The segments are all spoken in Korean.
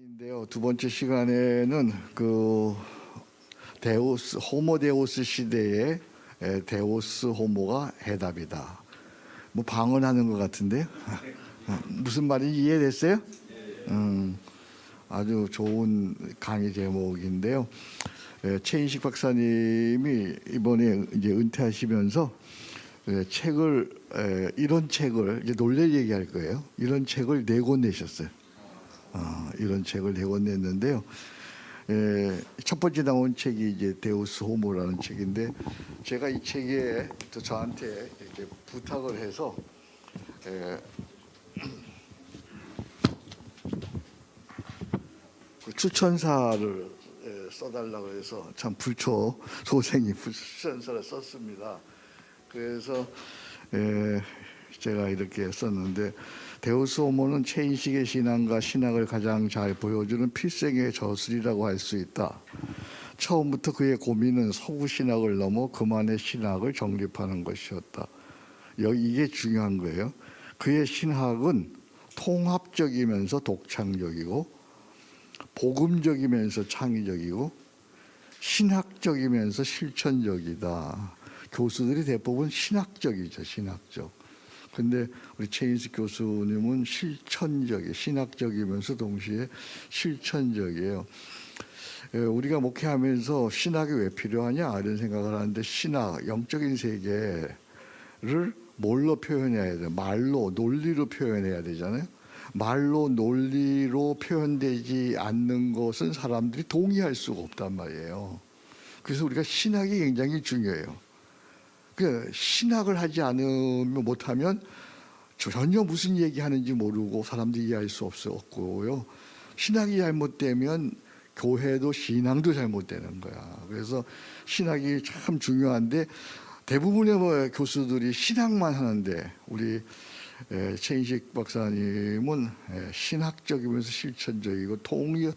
인데요. 두 번째 시간에는 그 데우스 호모 데우스 시대의 데우스 호모가 해답이다. 뭐 방언하는 것 같은데요. 무슨 말인지 이해됐어요? 아주 좋은 강의 제목인데요. 최인식 박사님이 이번에 이제 은퇴하시면서 책을 이런 책을 이제 논리 얘기할 거예요. 이런 책을 4권 내셨어요. 이런 책을 4권 냈는데요. 첫 번째 나온 책이 이제 데우스 호모라는 책인데, 제가 이 책에 또 저한테 이렇게 부탁을 해서 그 추천사를 써달라고 해서 참 불초 소생이 추천사를 썼습니다. 그래서 제가 이렇게 썼는데, 데우스 호모는 최인식의 신앙과 신학을 가장 잘 보여주는 필생의 저술이라고 할 수 있다. 처음부터 그의 고민은 서구 신학을 넘어 그만의 신학을 정립하는 것이었다. 이게 중요한 거예요. 그의 신학은 통합적이면서 독창적이고, 복음적이면서 창의적이고, 신학적이면서 실천적이다. 교수들이 대부분 신학적이죠, 신학적. 근데 우리 최인식 교수님은 실천적이에요. 신학적이면서 동시에 실천적이에요. 우리가 목회하면서 신학이 왜 필요하냐 이런 생각을 하는데, 신학, 영적인 세계를 뭘로 표현해야 돼요? 말로, 논리로 표현해야 되잖아요. 말로, 논리로 표현되지 않는 것은 사람들이 동의할 수가 없단 말이에요. 그래서 우리가 신학이 굉장히 중요해요. 신학을 하지 않으면, 못하면 전혀 무슨 얘기하는지 모르고 사람들이 이해할 수 없고요. 신학이 잘못되면 교회도 신앙도 잘못되는 거야. 그래서 신학이 참 중요한데, 대부분의 교수들이 신학만 하는데, 우리 최인식 박사님은 신학적이면서 실천적이고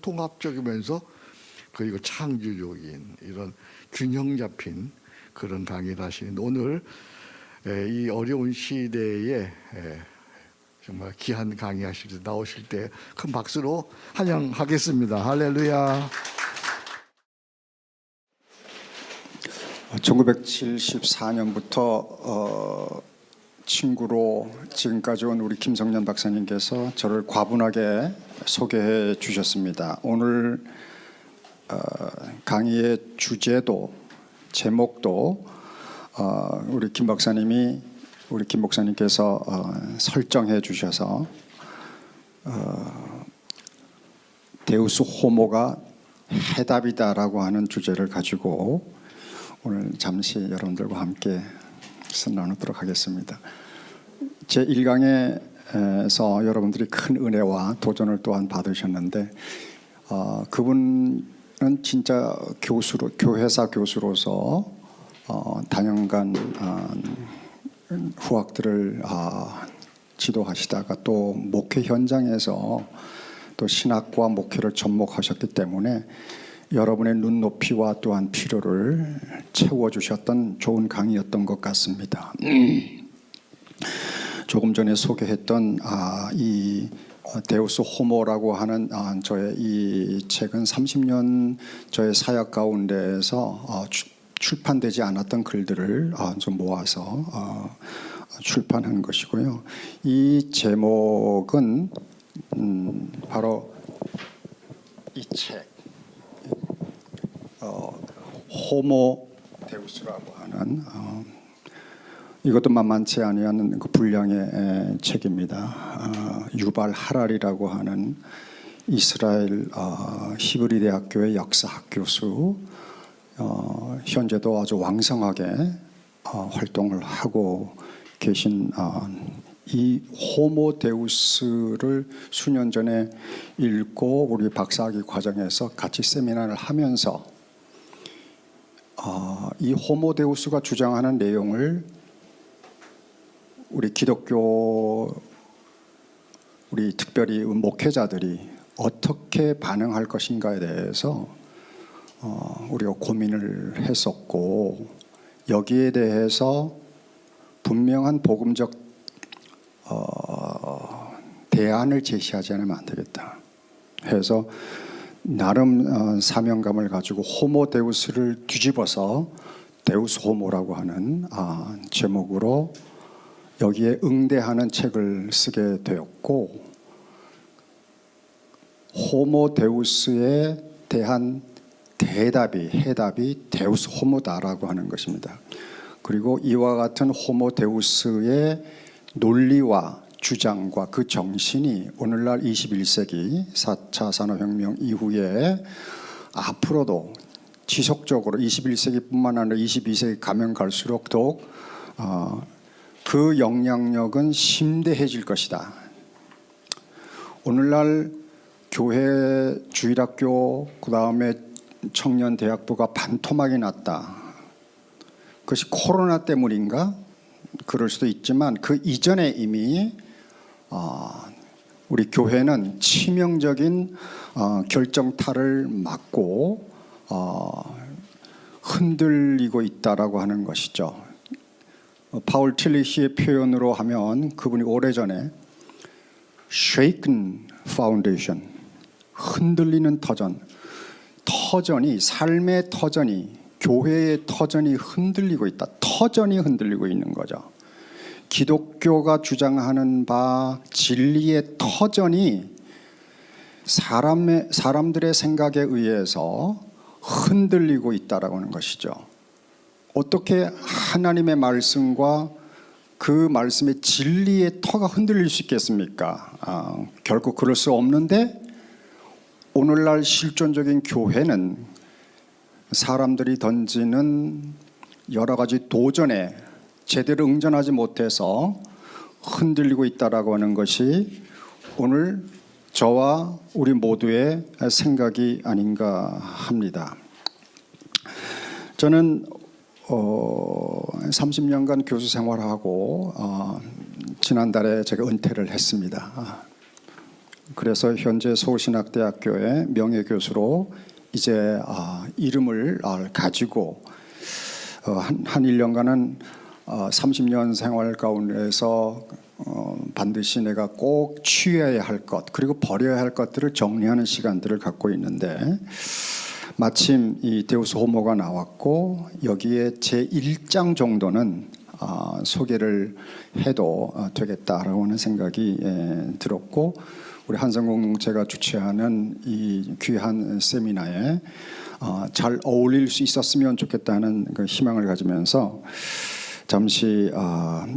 통합적이면서 그리고 창조적인 이런 균형 잡힌 그런 강의를 하시는, 오늘 이 어려운 시대에 정말 귀한 강의 하실 때 나오실 때 큰 박수로 환영하겠습니다. 할렐루야. 1974년부터 친구로 지금까지 온 우리 김성년 박사님께서 저를 과분하게 소개해 주셨습니다. 오늘 강의의 주제도 제목도 우리 김 목사님께서 설정해 주셔서 데우스 호모가 해답이다라고 하는 주제를 가지고 오늘 잠시 여러분들과 함께 나누도록 하겠습니다. 제 1강에서 여러분들이 큰 은혜와 도전을 또한 받으셨는데, 그분은 진짜 교회사 교수로서 다년간 후학들을 지도하시다가 또 목회 현장에서 또 신학과 목회를 접목하셨기 때문에 여러분의 눈높이와 또한 필요를 채워주셨던 좋은 강의였던 것 같습니다. 조금 전에 소개했던 이 데우스 호모라고 하는 저의 이 책은 30년 저의 사역 가운데에서 출판되지 않았던 글들을 좀 모아서 출판한 것이고요. 이 제목은 바로 이 책, 호모 데우스라고 하는 이것도 만만치 아니한 그 분량의 책입니다. 유발 하랄이라고 하는 이스라엘 히브리 대학교의 역사학 교수, 현재도 아주 왕성하게 활동을 하고 계신 이 호모 데우스를 수년 전에 읽고 우리 박사학위 과정에서 같이 세미나를 하면서 이 호모 데우스가 주장하는 내용을 우리 기독교, 우리 특별히 목회자들이 어떻게 반응할 것인가에 대해서 우리가 고민을 했었고, 여기에 대해서 분명한 복음적 대안을 제시하지 않으면 안 되겠다. 해서 나름 사명감을 가지고 호모 데우스를 뒤집어서 데우스 호모라고 하는 제목으로 여기에 응대하는 책을 쓰게 되었고, 호모 데우스에 대한 해답이 데우스 호모다라고 하는 것입니다. 그리고 이와 같은 호모 데우스의 논리와 주장과 그 정신이 오늘날 21세기 4차 산업혁명 이후에 앞으로도 지속적으로 21세기뿐만 아니라 22세기 가면 갈수록 더욱 그 영향력은 심대해질 것이다. 오늘날 교회 주일학교 그다음에 청년대학부가 반토막이 났다. 그것이 코로나 때문인가? 그럴 수도 있지만 그 이전에 이미 우리 교회는 치명적인 결정타를 맞고 흔들리고 있다라고 하는 것이죠. 파울 틸리시의 표현으로 하면 그분이 오래전에 shaken foundation, 흔들리는 터전이 삶의 터전이, 교회의 터전이 흔들리고 있다. 터전이 흔들리고 있는 거죠. 기독교가 주장하는 바 진리의 터전이 사람들의 생각에 의해서 흔들리고 있다라고 하는 것이죠. 어떻게 하나님의 말씀과 그 말씀의 진리의 터가 흔들릴 수 있겠습니까? 결코 그럴 수 없는데 오늘날 실존적인 교회는 사람들이 던지는 여러 가지 도전에 제대로 응전하지 못해서 흔들리고 있다라고 하는 것이 오늘 저와 우리 모두의 생각이 아닌가 합니다. 저는 30년간 교수 생활하고 지난달에 제가 은퇴를 했습니다. 그래서 현재 서울신학대학교의 명예교수로 이제 이름을 가지고 한 1년간은 30년 생활 가운데서 반드시 내가 꼭 취해야 할 것 그리고 버려야 할 것들을 정리하는 시간들을 갖고 있는데, 마침 이 데우스 호모가 나왔고 여기에 제 1장 정도는 소개를 해도 되겠다라고 하는 생각이 들었고, 우리 한성공동체가 주최하는 이 귀한 세미나에 잘 어울릴 수 있었으면 좋겠다는 그 희망을 가지면서 잠시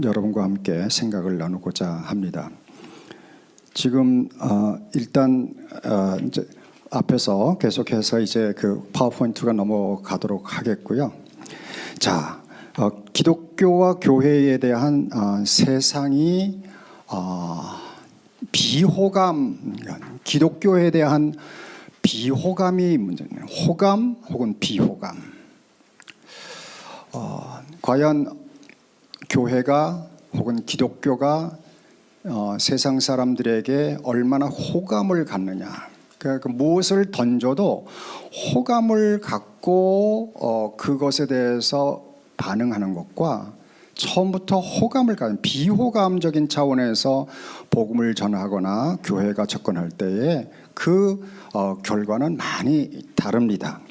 여러분과 함께 생각을 나누고자 합니다. 지금 일단 이제 앞에서 계속해서 이제 그 파워포인트가 넘어가도록 하겠고요. 자, 기독교와 교회에 대한 세상이 비호감, 기독교에 대한 비호감이 문제네요. 호감 혹은 비호감. 과연 교회가 혹은 기독교가 세상 사람들에게 얼마나 호감을 갖느냐. 그러니까 무엇을 던져도 호감을 갖고 그것에 대해서 반응하는 것과 처음부터 호감을 갖는 비호감적인 차원에서 복음을 전하거나 교회가 접근할 때에 그 결과는 많이 다릅니다.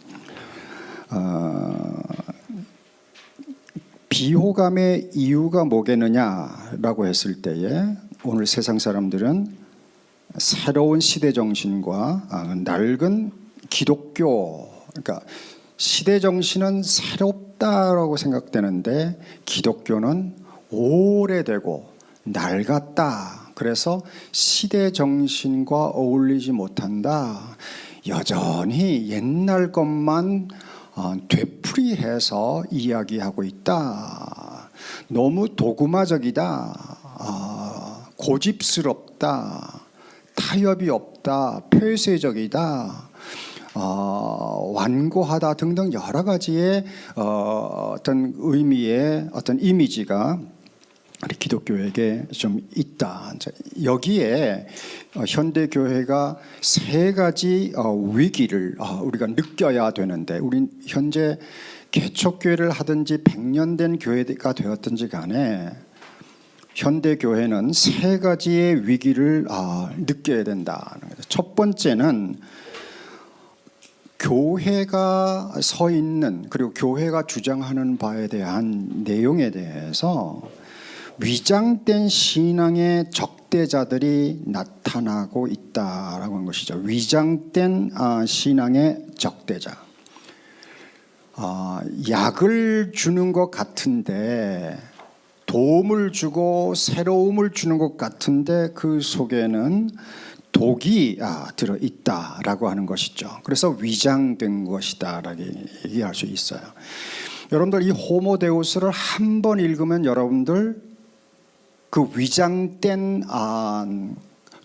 비호감의 이유가 뭐겠느냐라고 했을 때에 오늘 세상 사람들은 새로운 시대 정신과 낡은 기독교, 그러니까 시대 정신은 새롭다라고 생각되는데 기독교는 오래되고 낡았다. 그래서 시대 정신과 어울리지 못한다. 여전히 옛날 것만 되풀이해서 이야기하고 있다. 너무 도구마적이다. 고집스럽다. 타협이 없다. 폐쇄적이다. 완고하다 등등 여러 가지의 어떤 의미의 어떤 이미지가 우리 기독교에게 좀 있다. 여기에 현대 교회가 세 가지 위기를 우리가 느껴야 되는데, 우리 현재 개척교회를 하든지 100년 된 교회가 되었든지 간에 현대 교회는 세 가지의 위기를 느껴야 된다. 첫 번째는 교회가 서 있는 그리고 교회가 주장하는 바에 대한 내용에 대해서 위장된 신앙의 적대자들이 나타나고 있다라고 하는 것이죠. 위장된 신앙의 적대자. 약을 주는 것 같은데, 도움을 주고 새로움을 주는 것 같은데 그 속에는 독이 들어 있다라고 하는 것이죠. 그래서 위장된 것이다라고 얘기할 수 있어요. 여러분들 이 호모데우스를 한 번 읽으면 여러분들 그 위장된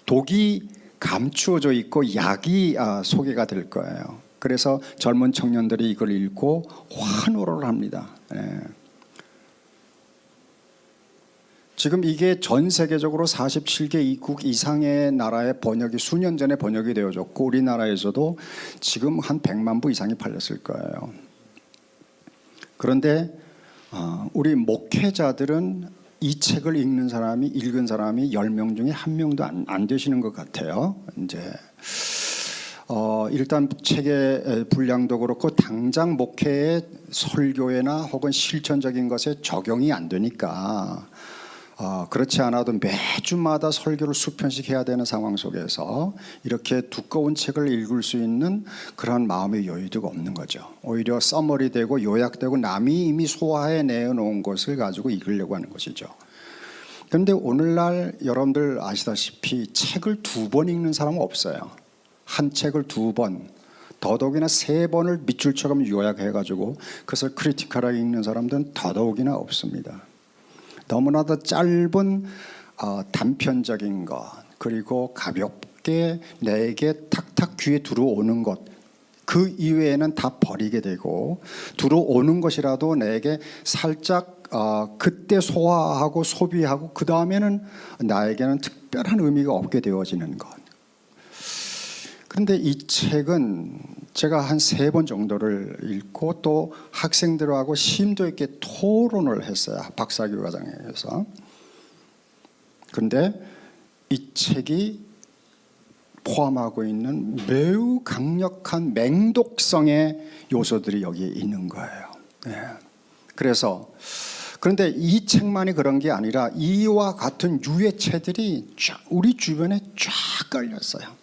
독이 감추어져 있고 약이 소개가 될 거예요. 그래서 젊은 청년들이 이걸 읽고 환호를 합니다. 지금 이게 전 세계적으로 47개국 이상의 나라의 번역이 수년 전에 번역이 되어졌고 우리나라에서도 지금 한 100만 부 이상이 팔렸을 거예요. 그런데 우리 목회자들은 이 책을 읽은 사람이 10명 중에 1명도 안 되시는 것 같아요. 이제 일단 책의 분량도 그렇고 당장 목회의 설교회나 혹은 실천적인 것에 적용이 안 되니까 그렇지 않아도 매주마다 설교를 수편씩 해야 되는 상황 속에서 이렇게 두꺼운 책을 읽을 수 있는 그런 마음의 여유도 없는 거죠. 오히려 써머리되고 요약되고 남이 이미 소화해 내놓은 것을 가지고 읽으려고 하는 것이죠. 그런데 오늘날 여러분들 아시다시피 책을 2번 읽는 사람은 없어요. 한 책을 2번, 더더욱이나 3번을 밑줄처럼 요약해가지고 그것을 크리티컬하게 읽는 사람들은 더더욱이나 없습니다. 너무나도 짧은 단편적인 것 그리고 가볍게 내게 탁탁 귀에 들어오는 것 그 이외에는 다 버리게 되고 들어오는 것이라도 내게 살짝 그때 소화하고 소비하고 그 다음에는 나에게는 특별한 의미가 없게 되어지는 것. 그런데 이 책은 제가 한 3번 정도를 읽고 또 학생들하고 심도 있게 토론을 했어요. 박사교 과정에서. 그런데 이 책이 포함하고 있는 매우 강력한 맹독성의 요소들이 여기에 있는 거예요. 그런데 이 책만이 그런 게 아니라 이와 같은 유해체들이 우리 주변에 쫙 깔렸어요.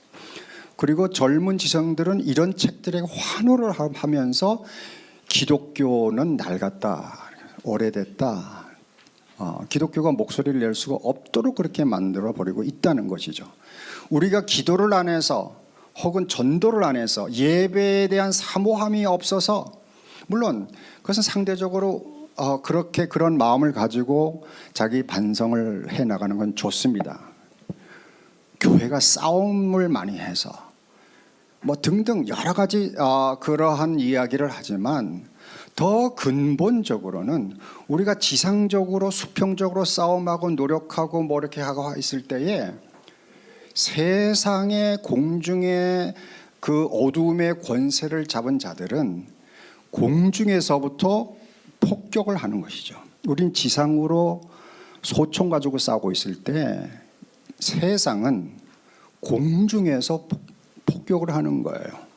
그리고 젊은 지성들은 이런 책들에 환호를 하면서 기독교는 낡았다, 오래됐다, 기독교가 목소리를 낼 수가 없도록 그렇게 만들어 버리고 있다는 것이죠. 우리가 기도를 안 해서 혹은 전도를 안 해서 예배에 대한 사모함이 없어서, 물론 그것은 상대적으로 그렇게 그런 마음을 가지고 자기 반성을 해나가는 건 좋습니다. 교회가 싸움을 많이 해서 뭐 등등 여러 가지 그러한 이야기를 하지만 더 근본적으로는 우리가 지상적으로 수평적으로 싸움하고 노력하고 뭐 이렇게 하고 있을 때에 세상의 공중의 그 어두움의 권세를 잡은 자들은 공중에서부터 폭격을 하는 것이죠. 우린 지상으로 소총 가지고 싸우고 있을 때 세상은 공중에서 폭격을 하는 거예요.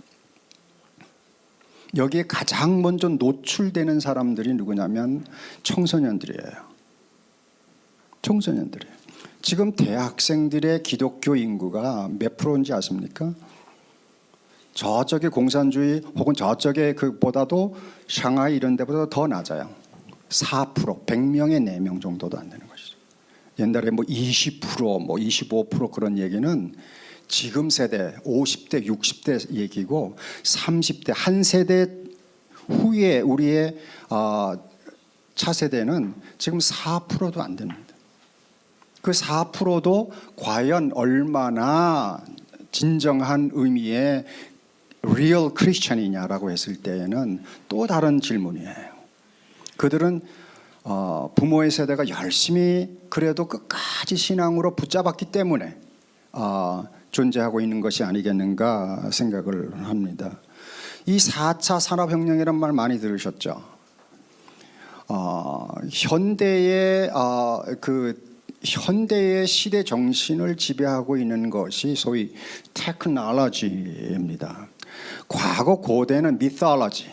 여기에 가장 먼저 노출되는 사람들이 누구냐면 청소년들이에요. 청소년들이에요. 지금 대학생들의 기독교 인구가 몇 프로인지 아십니까? 저쪽에 공산주의 혹은 저쪽에 그보다도 샹하이 이런 데보다 더 낮아요. 4%, 100명에 4명 정도도 안 되는 것이죠. 옛날에 뭐 20%, 뭐 25% 그런 얘기는 지금 세대 50대, 60대 얘기고 30대 한 세대 후에 우리의 차세대는 지금 4%도 안 됩니다. 그 4%도 과연 얼마나 진정한 의미의 real Christian이냐라고 했을 때에는 또 다른 질문이에요. 그들은 부모의 세대가 열심히 그래도 끝까지 신앙으로 붙잡았기 때문에 존재하고 있는 것이 아니겠는가 생각을 합니다. 이 4차 산업혁명이라는 말 많이 들으셨죠? 현대의 그 현대의 시대 정신을 지배하고 있는 것이 소위 테크놀로지입니다. 과거 고대는 미톨로지,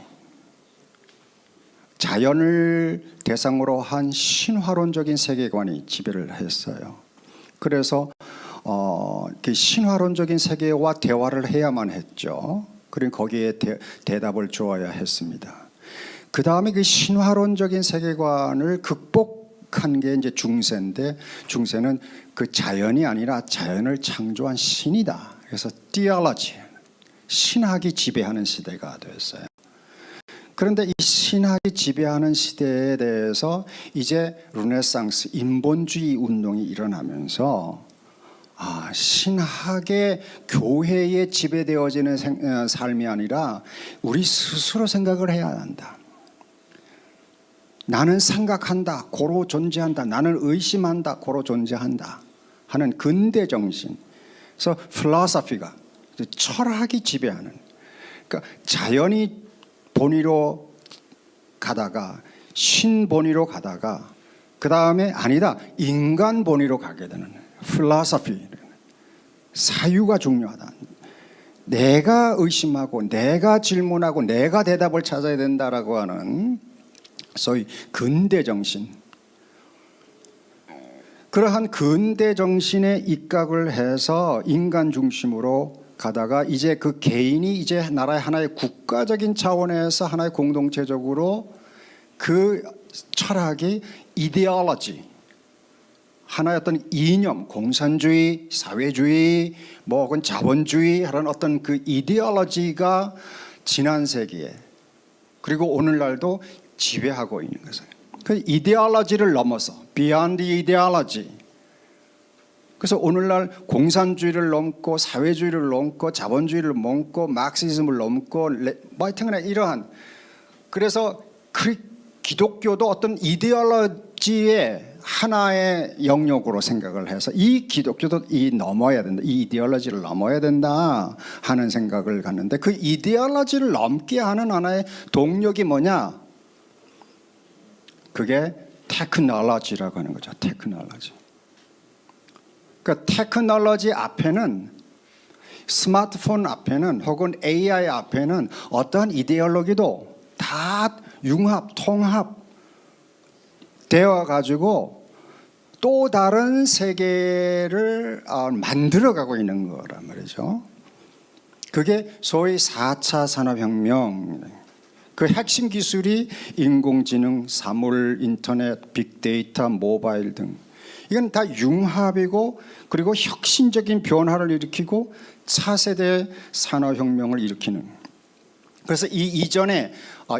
자연을 대상으로 한 신화론적인 세계관이 지배를 했어요. 그래서 그 신화론적인 세계와 대화를 해야만 했죠. 그리고 거기에 대답을 주어야 했습니다. 그 다음에 그 신화론적인 세계관을 극복한 게 이제 중세인데, 중세는 그 자연이 아니라 자연을 창조한 신이다. 그래서 theology, 신학이 지배하는 시대가 됐어요. 그런데 이 신학이 지배하는 시대에 대해서 이제 르네상스, 인본주의 운동이 일어나면서 신학의 교회에 지배되어지는 삶이 아니라 우리 스스로 생각을 해야 한다. 나는 생각한다, 고로 존재한다. 나는 의심한다, 고로 존재한다 하는 근대 정신. 그래서 필로소피가, 철학이 지배하는. 그러니까 자연이 본위로 가다가 신 본위로 가다가 그 다음에 아니다, 인간 본위로 가게 되는 필로소피. 사유가 중요하다. 내가 의심하고 내가 질문하고 내가 대답을 찾아야 된다라고 하는 소위 근대 정신. 그러한 근대 정신에 입각을 해서 인간 중심으로 가다가 이제 그 개인이 이제 나라의 하나의 국가적인 차원에서 하나의 공동체적으로 그 철학이 이데올로지, 하나의 어떤 이념, 공산주의, 사회주의, 뭐 혹은 자본주의 하는 어떤 그 이데올로지가 지난 세기에 그리고 오늘날도 지배하고 있는 것이에요. 그 이데올로지를 넘어서 beyond ideology. 그래서 오늘날 공산주의를 넘고 사회주의를 넘고 자본주의를 넘고 마크시즘을 넘고 하여튼간에 이러한, 그래서 기독교도 어떤 이데올로지의 하나의 영역으로 생각을 해서 이 기독교도 넘어야 된다, 이 이데올로지를 넘어야 된다 하는 생각을 갖는데, 그 이데올로지를 넘게 하는 하나의 동력이 뭐냐? 그게 테크놀로지라고 하는 거죠. 테크놀로지. 그러니까 테크놀로지 앞에는, 스마트폰 앞에는 혹은 AI 앞에는 어떠한 이데올로기도 다 융합, 통합 되어 가지고 또 다른 세계를 만들어가고 있는 거란 말이죠. 그게 소위 4차 산업혁명. 그 핵심 기술이 인공지능, 사물, 인터넷, 빅데이터, 모바일 등. 이건 다 융합이고 그리고 혁신적인 변화를 일으키고 차세대 산업혁명을 일으키는. 그래서 이 이전에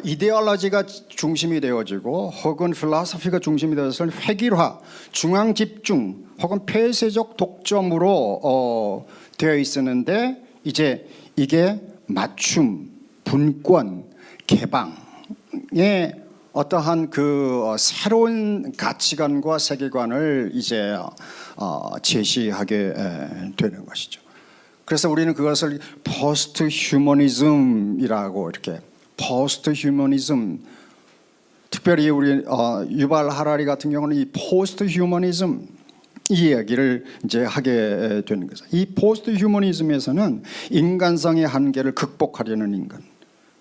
이데올로지가 중심이 되어지고 혹은 필로소피가 중심이 되어서 획일화, 중앙 집중 혹은 폐쇄적 독점으로 되어 있었는데, 이제 이게 맞춤, 분권, 개방의 어떠한 그 새로운 가치관과 세계관을 이제 제시하게 되는 것이죠. 그래서 우리는 그것을 포스트 휴머니즘이라고, 이렇게 포스트 휴머니즘, 특별히 우리 유발 하라리 같은 경우는 이 포스트 휴머니즘 이 이야기를 이제 하게 되는 거죠. 이 포스트 휴머니즘에서는 인간성의 한계를 극복하려는 인간,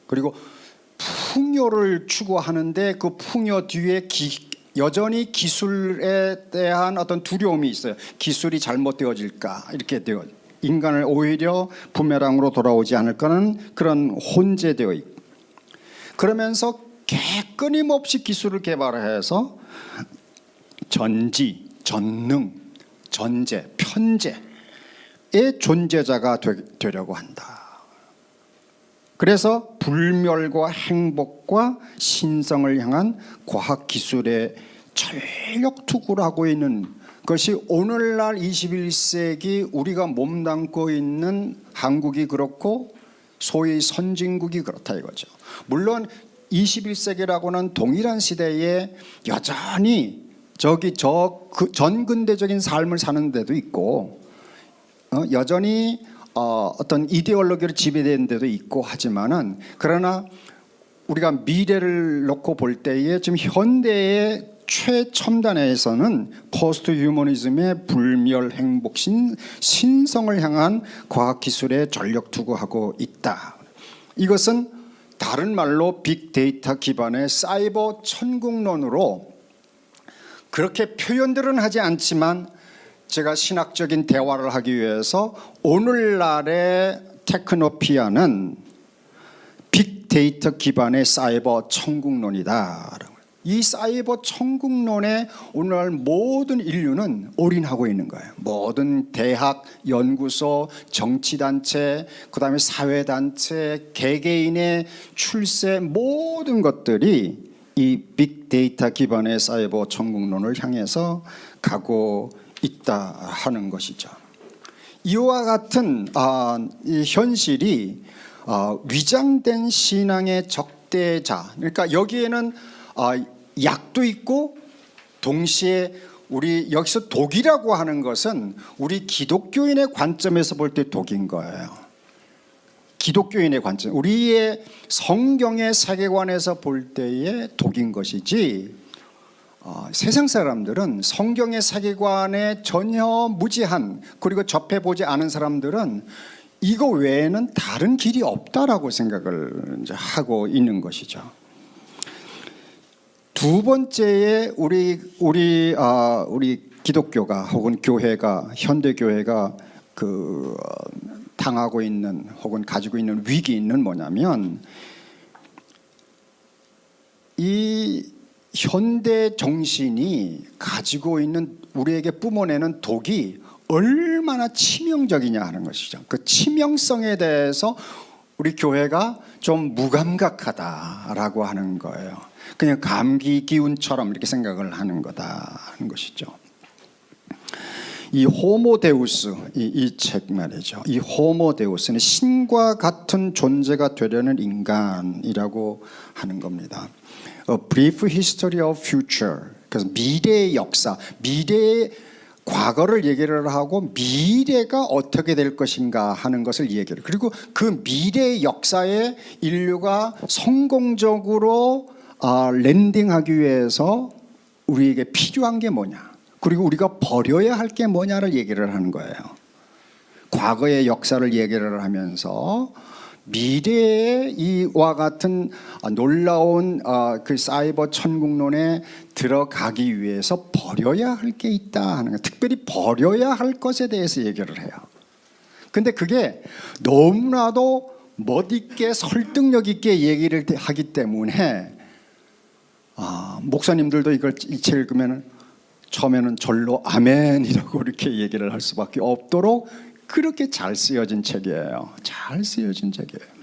그리고 풍요를 추구하는데 그 풍요 뒤에 여전히 기술에 대한 어떤 두려움이 있어요. 기술이 잘못되어질까, 이렇게 되어 인간을 오히려 부메랑으로 돌아오지 않을까는 그런 혼재되어 있고, 그러면서 끊임없이 기술을 개발해서 전지, 전능, 전제, 편제의 존재자가 되려고 한다. 그래서 불멸과 행복과 신성을 향한 과학기술의 전력 투구를 하고 있는 것이 오늘날 21세기 우리가 몸담고 있는 한국이 그렇고 소위 선진국이 그렇다 이거죠. 물론 21세기라고는 동일한 시대에 여전히 전근대적인 삶을 사는 데도 있고 여전히 어떤 이데올로기로 지배되는 데도 있고 하지만은, 그러나 우리가 미래를 놓고 볼 때에 지금 현대의 최첨단에서는 포스트 휴머니즘의 불멸 행복신 신성을 향한 과학기술에 전력 투구하고 있다. 이것은 다른 말로 빅데이터 기반의 사이버 천국론으로 그렇게 표현들은 하지 않지만 제가 신학적인 대화를 하기 위해서 오늘날의 테크노피아는 빅데이터 기반의 사이버 천국론이다. 이 사이버 천국론에 오늘날 모든 인류는 올인하고 있는 거예요. 모든 대학, 연구소, 정치단체, 그다음에 사회단체, 개개인의 출세 모든 것들이 이 빅데이터 기반의 사이버 천국론을 향해서 가고 있다 하는 것이죠. 이와 같은 이 현실이 위장된 신앙의 적대자, 그러니까 여기에는 약도 있고 동시에 우리 여기서 독이라고 하는 것은 우리 기독교인의 관점에서 볼 때 독인 거예요. 기독교인의 관점, 우리의 성경의 세계관에서 볼 때의 독인 것이지 세상 사람들은 성경의 세계관에 전혀 무지한, 그리고 접해보지 않은 사람들은 이거 외에는 다른 길이 없다라고 생각을 이제 하고 있는 것이죠. 두 번째에 우리 기독교가 혹은 교회가, 현대 교회가 당하고 있는 혹은 가지고 있는 위기는 뭐냐면, 이 현대 정신이 가지고 있는, 우리에게 뿜어내는 독이 얼마나 치명적이냐 하는 것이죠. 그 치명성에 대해서 우리 교회가 좀 무감각하다라고 하는 거예요. 그냥 감기 기운처럼 이렇게 생각을 하는 거다 하는 것이죠. 이 호모데우스, 이 책 말이죠. 이 호모데우스는 신과 같은 존재가 되려는 인간이라고 하는 겁니다. A brief history of future. 그래서 미래의 역사, 미래의 과거를 얘기를 하고 미래가 어떻게 될 것인가 하는 것을 얘기를. 그리고 그 미래의 역사에 인류가 성공적으로 랜딩하기 위해서 우리에게 필요한 게 뭐냐, 그리고 우리가 버려야 할 게 뭐냐를 얘기를 하는 거예요. 과거의 역사를 얘기를 하면서 미래의 이와 같은 놀라운 그 사이버 천국론에 들어가기 위해서 버려야 할 게 있다 하는 거, 특별히 버려야 할 것에 대해서 얘기를 해요. 근데 그게 너무나도 멋있게 설득력 있게 얘기를 하기 때문에 목사님들도 이 책을 읽으면 처음에는 절로 아멘이라고 이렇게 얘기를 할 수밖에 없도록 그렇게 잘 쓰여진 책이에요. 잘 쓰여진 책이에요.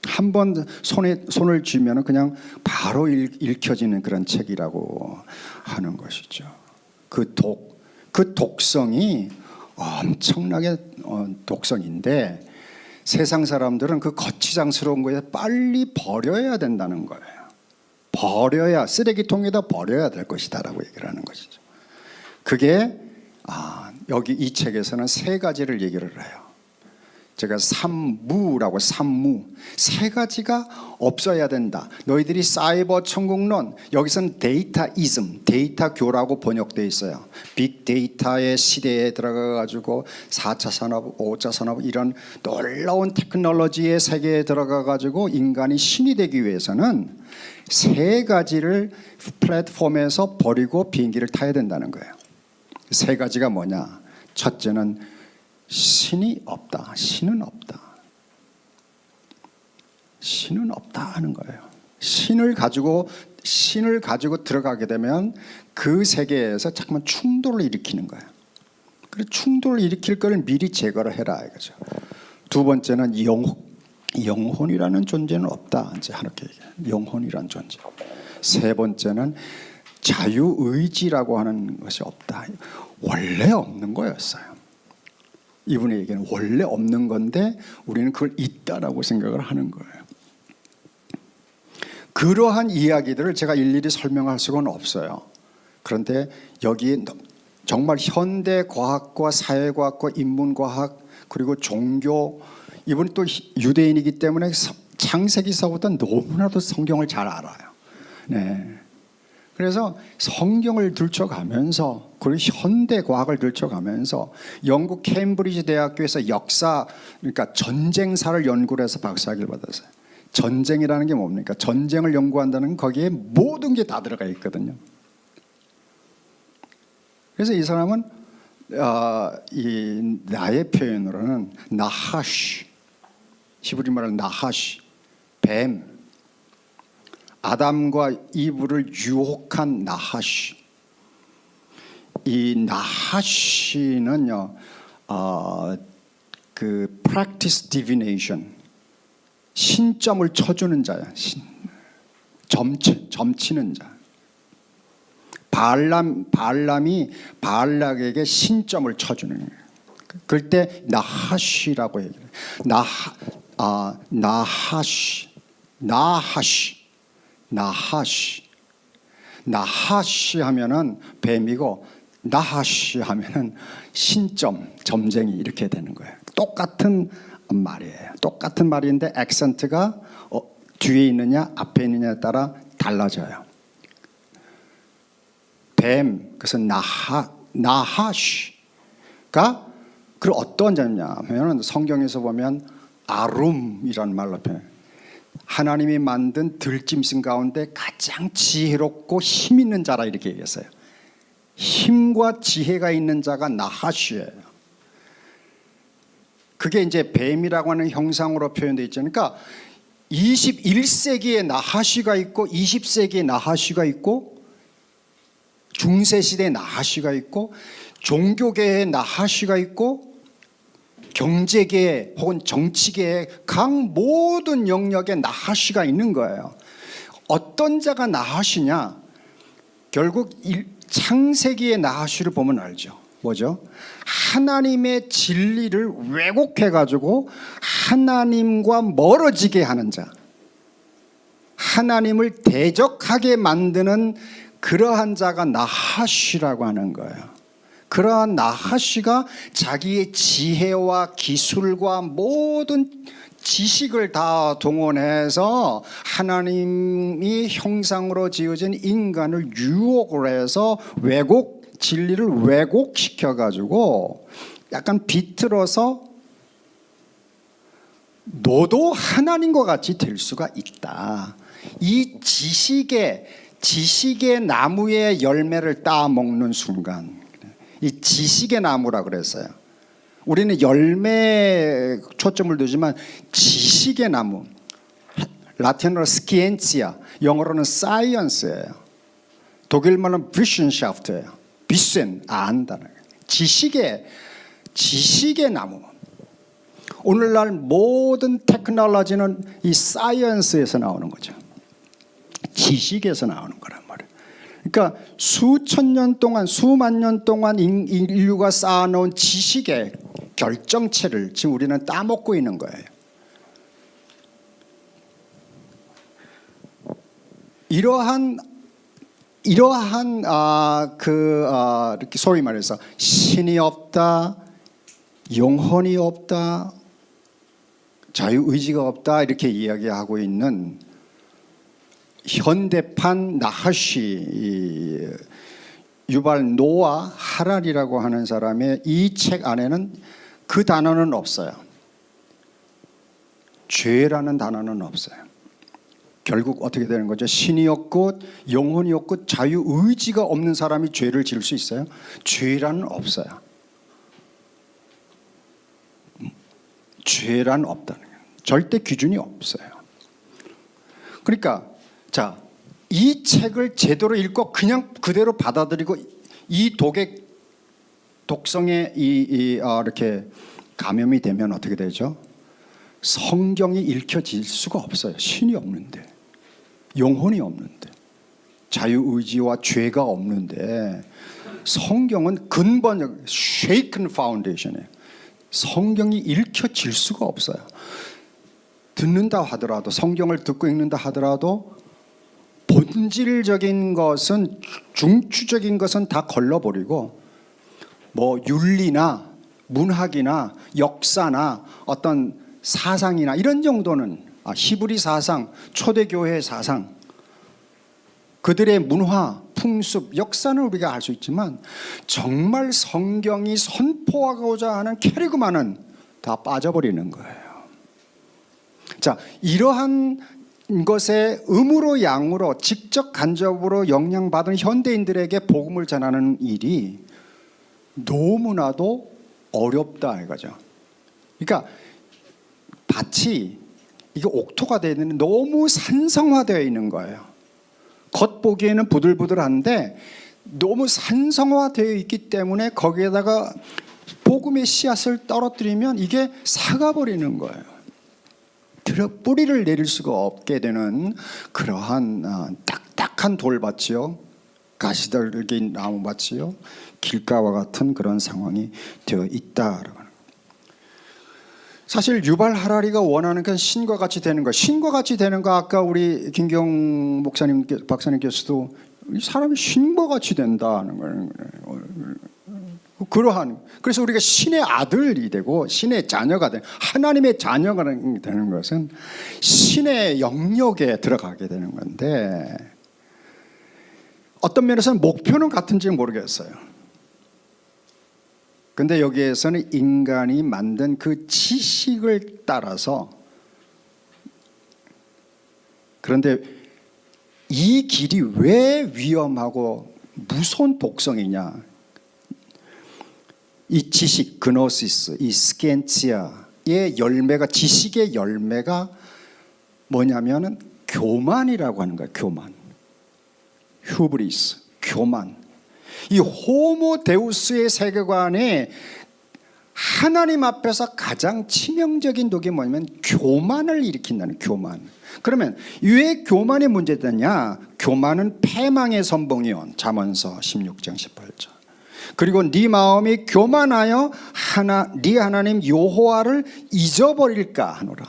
한번 손을 쥐면 그냥 바로 읽혀지는 그런 책이라고 하는 것이죠. 그 독성이 엄청나게 독성인데, 세상 사람들은 그 거치장스러운 거에 빨리 버려야 된다는 거예요. 버려야, 쓰레기통에다 버려야 될 것이다라고 얘기를 하는 것이죠. 그게 여기 이 책에서는 세 가지를 얘기를 해요. 제가 삼무라고, 삼무, 세 가지가 없어야 된다. 너희들이 사이버 천국론, 여기서는 데이터이즘, 데이터교라고 번역되어 있어요. 빅데이터의 시대에 들어가 가지고 4차 산업, 5차 산업, 이런 놀라운 테크놀로지의 세계에 들어가 가지고 인간이 신이 되기 위해서는 세 가지를 플랫폼에서 버리고 비행기를 타야 된다는 거예요. 세 가지가 뭐냐? 첫째는 신이 없다. 신은 없다. 신은 없다 하는 거예요. 신을 가지고 들어가게 되면 그 세계에서 자꾸만 충돌을 일으키는 거예요. 그래서 충돌을 일으킬 거를 미리 제거를 해라 이거죠. 두 번째는 영혼이라는 존재는 없다. 이제 이렇게 얘기해요. 영혼이라는 존재. 세 번째는 자유의지라고 하는 것이 없다. 원래 없는 거였어요. 이분의 얘기는 원래 없는 건데 우리는 그걸 있다라고 생각을 하는 거예요. 그러한 이야기들을 제가 일일이 설명할 수는 없어요. 그런데 여기 정말 현대 과학과 사회과학과 인문과학 그리고 종교, 이분은 또 유대인이기 때문에 창세기서부터 너무나도 성경을 잘 알아요. 네. 그래서 성경을 들춰가면서 그리고 현대 과학을 들춰가면서 영국 케임브리지 대학교에서 역사 그러니까 전쟁사를 연구를 해서 박사학위를 받았어요. 전쟁이라는 게 뭡니까? 전쟁을 연구한다는 거기에 모든 게 다 들어가 있거든요. 그래서 이 사람은 이 나의 표현으로는 나하시, 히브리 말로 나하시, 뱀, 아담과 이브를 유혹한 나하시. 이 나하시는요, 그 practice divination, 신점을 쳐주는 자야. 점치는 자. 발람이 발락에게 신점을 쳐주는 거예요. 그럴 때 나하시라고 얘기해요. 나하시 하면은 뱀이고 나하시 하면은 신점, 점쟁이 이렇게 되는 거예요. 똑같은 말이에요. 똑같은 말인데 액센트가 뒤에 있느냐 앞에 있느냐에 따라 달라져요. 뱀, 그래서 나하시가 그 어떤 자냐 하면 성경에서 보면 아룸이라는 말로 표현해요. 하나님이 만든 들짐승 가운데 가장 지혜롭고 힘 있는 자라 이렇게 얘기했어요. 힘과 지혜가 있는 자가 나하시예요. 그게 이제 뱀이라고 하는 형상으로 표현되어 있죠. 그러니까 21세기에 나하시가 있고 20세기에 나하시가 있고 중세시대에 나하시가 있고 종교계에 나하시가 있고 경제계 혹은 정치계의 각 모든 영역에 나하시가 있는 거예요. 어떤 자가 나하시냐? 결국 창세기의 나하시를 보면 알죠. 뭐죠? 하나님의 진리를 왜곡해가지고 하나님과 멀어지게 하는 자, 하나님을 대적하게 만드는 그러한 자가 나하시라고 하는 거예요. 그러한 나하시가 자기의 지혜와 기술과 모든 지식을 다 동원해서 하나님이 형상으로 지어진 인간을 유혹을 해서 진리를 왜곡시켜 가지고 약간 비틀어서 너도 하나님과 같이 될 수가 있다. 이 지식의 나무의 열매를 따먹는 순간, 이 지식의 나무라 그랬어요. 우리는 열매에 초점을 두지만 지식의 나무, 라틴어로 스키엔치아, 영어로는 사이언스예요. 독일말로는 비센샤프트예요. 비센, 안다는 지식의 나무. 오늘날 모든 테크놀로지는 이 사이언스에서 나오는 거죠. 지식에서 나오는 거란 말이에요. 그러니까 수천 년 동안, 수만 년 동안 인류가 쌓아놓은 지식의 결정체를 지금 우리는 따먹고 있는 거예요. 이러한 이렇게 소위 말해서 신이 없다, 영혼이 없다, 자유의지가 없다 이렇게 이야기하고 있는 현대판 나하시 유발 노아 하랄이라고 하는 사람의 이 책 안에는 그 단어는 없어요. 죄라는 단어는 없어요. 결국 어떻게 되는 거죠? 신이 없고 영혼이 없고 자유의지가 없는 사람이 죄를 지을 수 있어요? 죄란 없어요. 죄란 없다는 거예요. 절대 기준이 없어요. 그러니까 자, 이 책을 제대로 읽고 그냥 그대로 받아들이고 이 독성에 이렇게 감염이 되면 어떻게 되죠? 성경이 읽혀질 수가 없어요. 신이 없는데, 영혼이 없는데, 자유의지와 죄가 없는데 성경은 근본적 shaken foundation이에요. 성경이 읽혀질 수가 없어요. 듣는다 하더라도, 성경을 듣고 읽는다 하더라도 본질적인 것은, 중추적인 것은 다 걸러버리고 뭐 윤리나 문학이나 역사나 어떤 사상이나 이런 정도는, 히브리 사상, 초대교회 사상, 그들의 문화, 풍습, 역사는 우리가 알 수 있지만 정말 성경이 선포하고자 하는 캐리그마는 다 빠져버리는 거예요. 자, 이러한 것에 음으로 양으로 직접 간접으로 영향받은 현대인들에게 복음을 전하는 일이 너무나도 어렵다 이거죠. 그러니까 밭이 이게 옥토가 되어 있는 너무 산성화되어 있는 거예요. 겉보기에는 부들부들한데 너무 산성화되어 있기 때문에 거기에다가 복음의 씨앗을 떨어뜨리면 이게 사가버리는 거예요. 뿌리를 내릴 수가 없게 되는 그러한 딱딱한 돌밭이요, 가시떨기 나무밭이요, 길가와 같은 그런 상황이 되어 있다라고 하는 거예요. 사실 유발 하라리가 원하는 건 신과 같이 되는 거예요. 신과 같이 되는 거 아까 우리 김경 목사님, 박사님께서도 사람이 신과 같이 된다는 거예요. 그러한, 그래서 우리가 신의 아들이 되고 신의 자녀가 되는, 하나님의 자녀가 되는 것은 신의 영역에 들어가게 되는 건데, 어떤 면에서는 목표는 같은지 모르겠어요. 근데 여기에서는 인간이 만든 그 지식을 따라서, 그런데 이 길이 왜 위험하고 무서운 독성이냐? 이 지식, 그노시스, 이 스켄치아의 열매가, 지식의 열매가 뭐냐면은 교만이라고 하는 거예요. 교만, 휴브리스, 교만. 이 호모 데우스의 세계관에 하나님 앞에서 가장 치명적인 독이 뭐냐면 교만을 일으킨다는, 교만. 그러면 왜 교만이 문제되냐? 교만은 패망의 선봉이온, 잠언서 16장 18절. 그리고 네 마음이 교만하여 네 하나님 여호와를 잊어버릴까 하노라.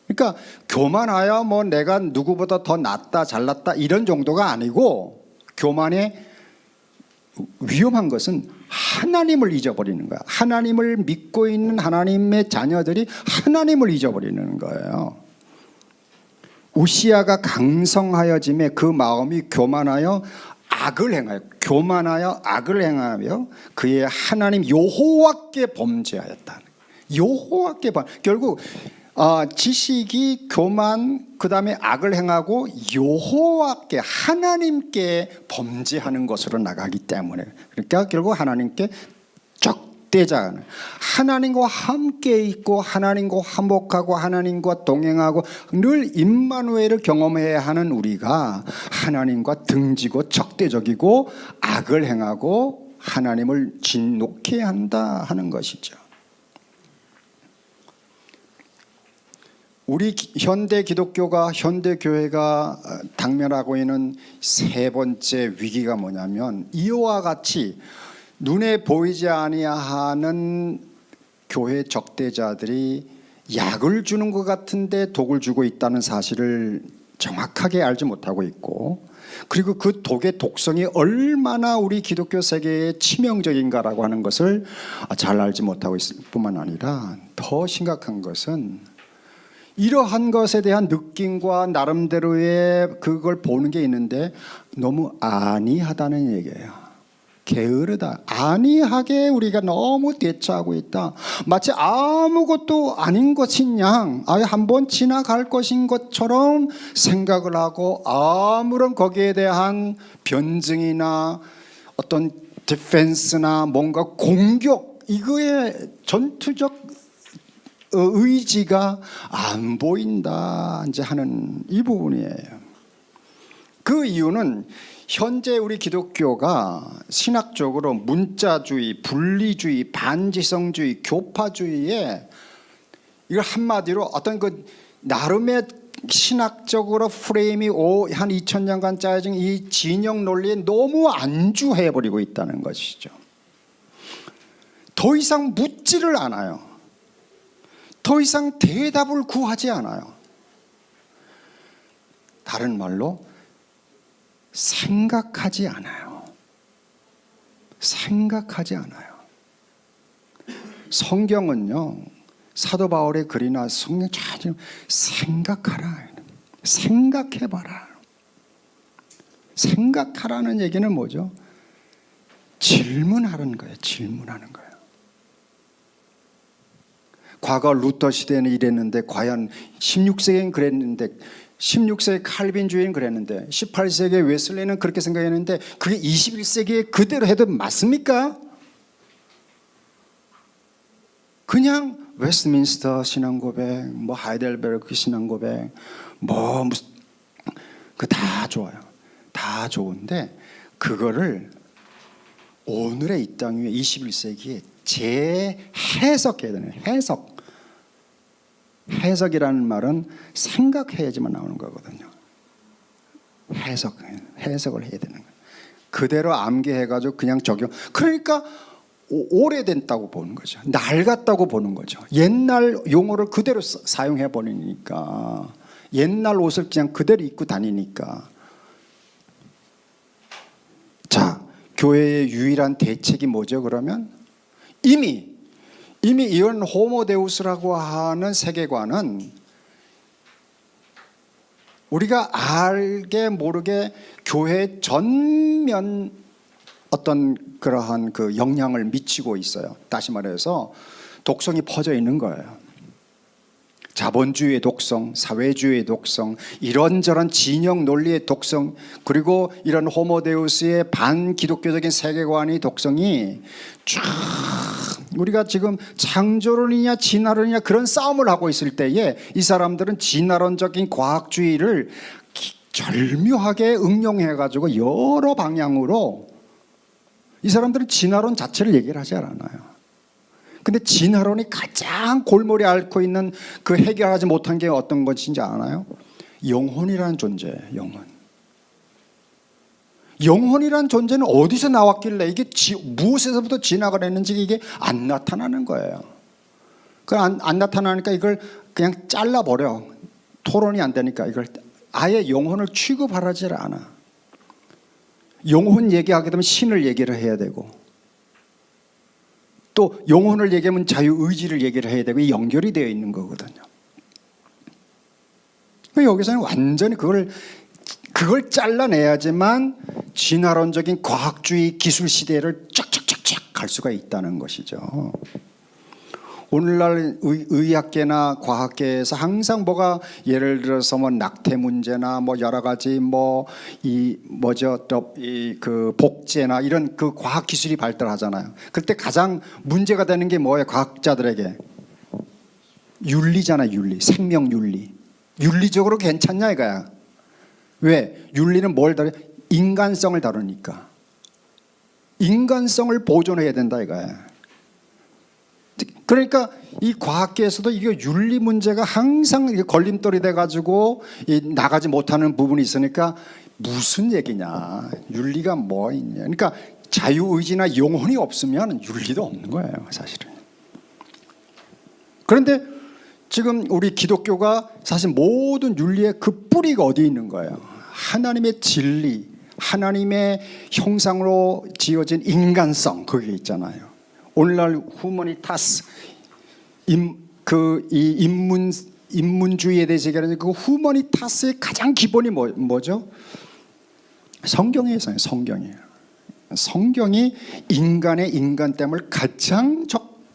그러니까 교만하여 뭐 내가 누구보다 더 낫다 잘났다 이런 정도가 아니고, 교만의 위험한 것은 하나님을 잊어버리는 거야. 하나님을 믿고 있는 하나님의 자녀들이 하나님을 잊어버리는 거예요. 우시아가 강성하여짐에 그 마음이 교만하여 악을 행하여, 교만하여 악을 행하며 그의 하나님 여호와께 범죄하였다. 여호와께 결국 지식이 교만, 그 다음에 악을 행하고 여호와께, 하나님께 범죄하는 것으로 나가기 때문에, 그러니까 결국 하나님께 적대자, 하나님과 함께 있고 하나님과 화목하고 하나님과 동행하고 늘 임마누엘을 경험해야 하는 우리가 하나님과 등지고 적대적이고 악을 행하고 하나님을 진노케 한다 하는 것이죠. 우리 현대 기독교가, 현대 교회가 당면하고 있는 세 번째 위기가 뭐냐면, 이와 같이 눈에 보이지 아니하는 교회 적대자들이 약을 주는 것 같은데 독을 주고 있다는 사실을 정확하게 알지 못하고 있고, 그리고 그 독의 독성이 얼마나 우리 기독교 세계에 치명적인가라고 하는 것을 잘 알지 못하고 있을 뿐만 아니라, 더 심각한 것은 이러한 것에 대한 느낌과 나름대로의 그걸 보는 게 있는데 너무 안이하다는 얘기예요. 게으르다, 안이하게 우리가 너무 대처하고 있다. 마치 아무것도 아닌 것인 양, 아예 한번 지나갈 것인 것처럼 생각을 하고, 아무런 거기에 대한 변증이나 어떤 디펜스나 뭔가 공격, 이거의 전투적 의지가 안 보인다 이제 하는 이 부분이에요. 그 이유는 현재 우리 기독교가 신학적으로 문자주의, 분리주의, 반지성주의, 교파주의에, 이걸 한마디로 어떤 그 나름의 신학적으로 프레임이 한 2000년간 짜여진 이 진영 논리에 너무 안주해버리고 있다는 것이죠. 더 이상 묻지를 않아요. 더 이상 대답을 구하지 않아요. 다른 말로 생각하지 않아요. 생각하지 않아요. 성경은요, 사도 바울의 글이나 성경 잘 생각하라, 생각해봐라. 생각하라는 얘기는 뭐죠? 질문하는 거예요. 질문하는 거예요. 과거 루터 시대에는 이랬는데 과연 16세기엔 그랬는데 16세기 칼빈주의는 그랬는데 18세기 웨슬리는 그렇게 생각했는데 그게 21세기에 그대로 해도 맞습니까? 그냥 웨스트민스터 신앙고백, 뭐 하이델베르크 신앙고백, 뭐 무슨 그 다 좋아요. 다 좋은데 그거를 오늘의 이 땅 위에 21세기에 재해석해야 되는 해석. 해석이라는 말은 생각해야지만 나오는 거거든요. 해석을 해야 되는 거예요. 그대로 암기해가지고 그냥 적용. 그러니까 오래됐다고 보는 거죠. 낡았다고 보는 거죠. 옛날 용어를 그대로 사용해 버리니까, 옛날 옷을 그냥 그대로 입고 다니니까. 자, 교회의 유일한 대책이 뭐죠? 그러면 이미 이런 호모데우스라고 하는 세계관은 우리가 알게 모르게 교회 전면 어떤 그러한 그 영향을 미치고 있어요. 다시 말해서 독성이 퍼져 있는 거예요. 자본주의의 독성, 사회주의의 독성, 이런저런 진영 논리의 독성, 그리고 이런 호모데우스의 반기독교적인 세계관의 독성이 쫙 우리가 지금 창조론이냐 진화론이냐 그런 싸움을 하고 있을 때에 이 사람들은 진화론적인 과학주의를 절묘하게 응용해가지고 여러 방향으로 이 사람들은 진화론 자체를 얘기를 하지 않아요. 근데 진화론이 가장 골머리 앓고 있는 그 해결하지 못한 게 어떤 것인지 아나요? 영혼이라는 존재예요. 영혼이라는 존재는 어디서 나왔길래 이게 무엇에서부터 진화가 됐는지 이게 안 나타나는 거예요. 안 나타나니까 이걸 그냥 잘라버려. 토론이 안 되니까 이걸 아예 영혼을 취급하지 않아. 영혼 얘기하게 되면 신을 얘기를 해야 되고, 또 영혼을 얘기하면 자유의지를 얘기를 해야 되고, 이 연결이 되어 있는 거거든요. 여기서는 완전히 그걸 잘라내야지만 진화론적인 과학주의 기술 시대를 쫙쫙쫙쫙 갈 수가 있다는 것이죠. 오늘날 의학계나 과학계에서 항상 뭐가 예를 들어서 뭐 낙태 문제나 뭐 여러 가지 그 복제나 이런 그 과학 기술이 발달하잖아요. 그때 가장 문제가 되는 게 뭐예요? 과학자들에게 윤리잖아. 윤리, 생명 윤리. 윤리적으로 괜찮냐 이거야. 왜? 윤리는 뭘 다뤄? 인간성을 다루니까. 인간성을 보존해야 된다 이거야. 그러니까 이 과학계에서도 이게 윤리 문제가 항상 걸림돌이 돼가지고 나가지 못하는 부분이 있으니까 무슨 얘기냐, 윤리가 뭐 있냐. 그러니까 자유의지나 영혼이 없으면 윤리도 없는 거예요, 사실은. 그런데 지금 우리 기독교가 사실 모든 윤리의 그 뿌리가 어디 있는 거예요? 하나님의 진리, 하나님의 형상으로 지어진 인간성, 거기에 있잖아요. 오늘날 후머니타스, 인문주의에 대해서 얘기하는 그 후머니타스의 가장 기본이 뭐죠? 성경이에요. 성경이 인간의 인간됨을 가장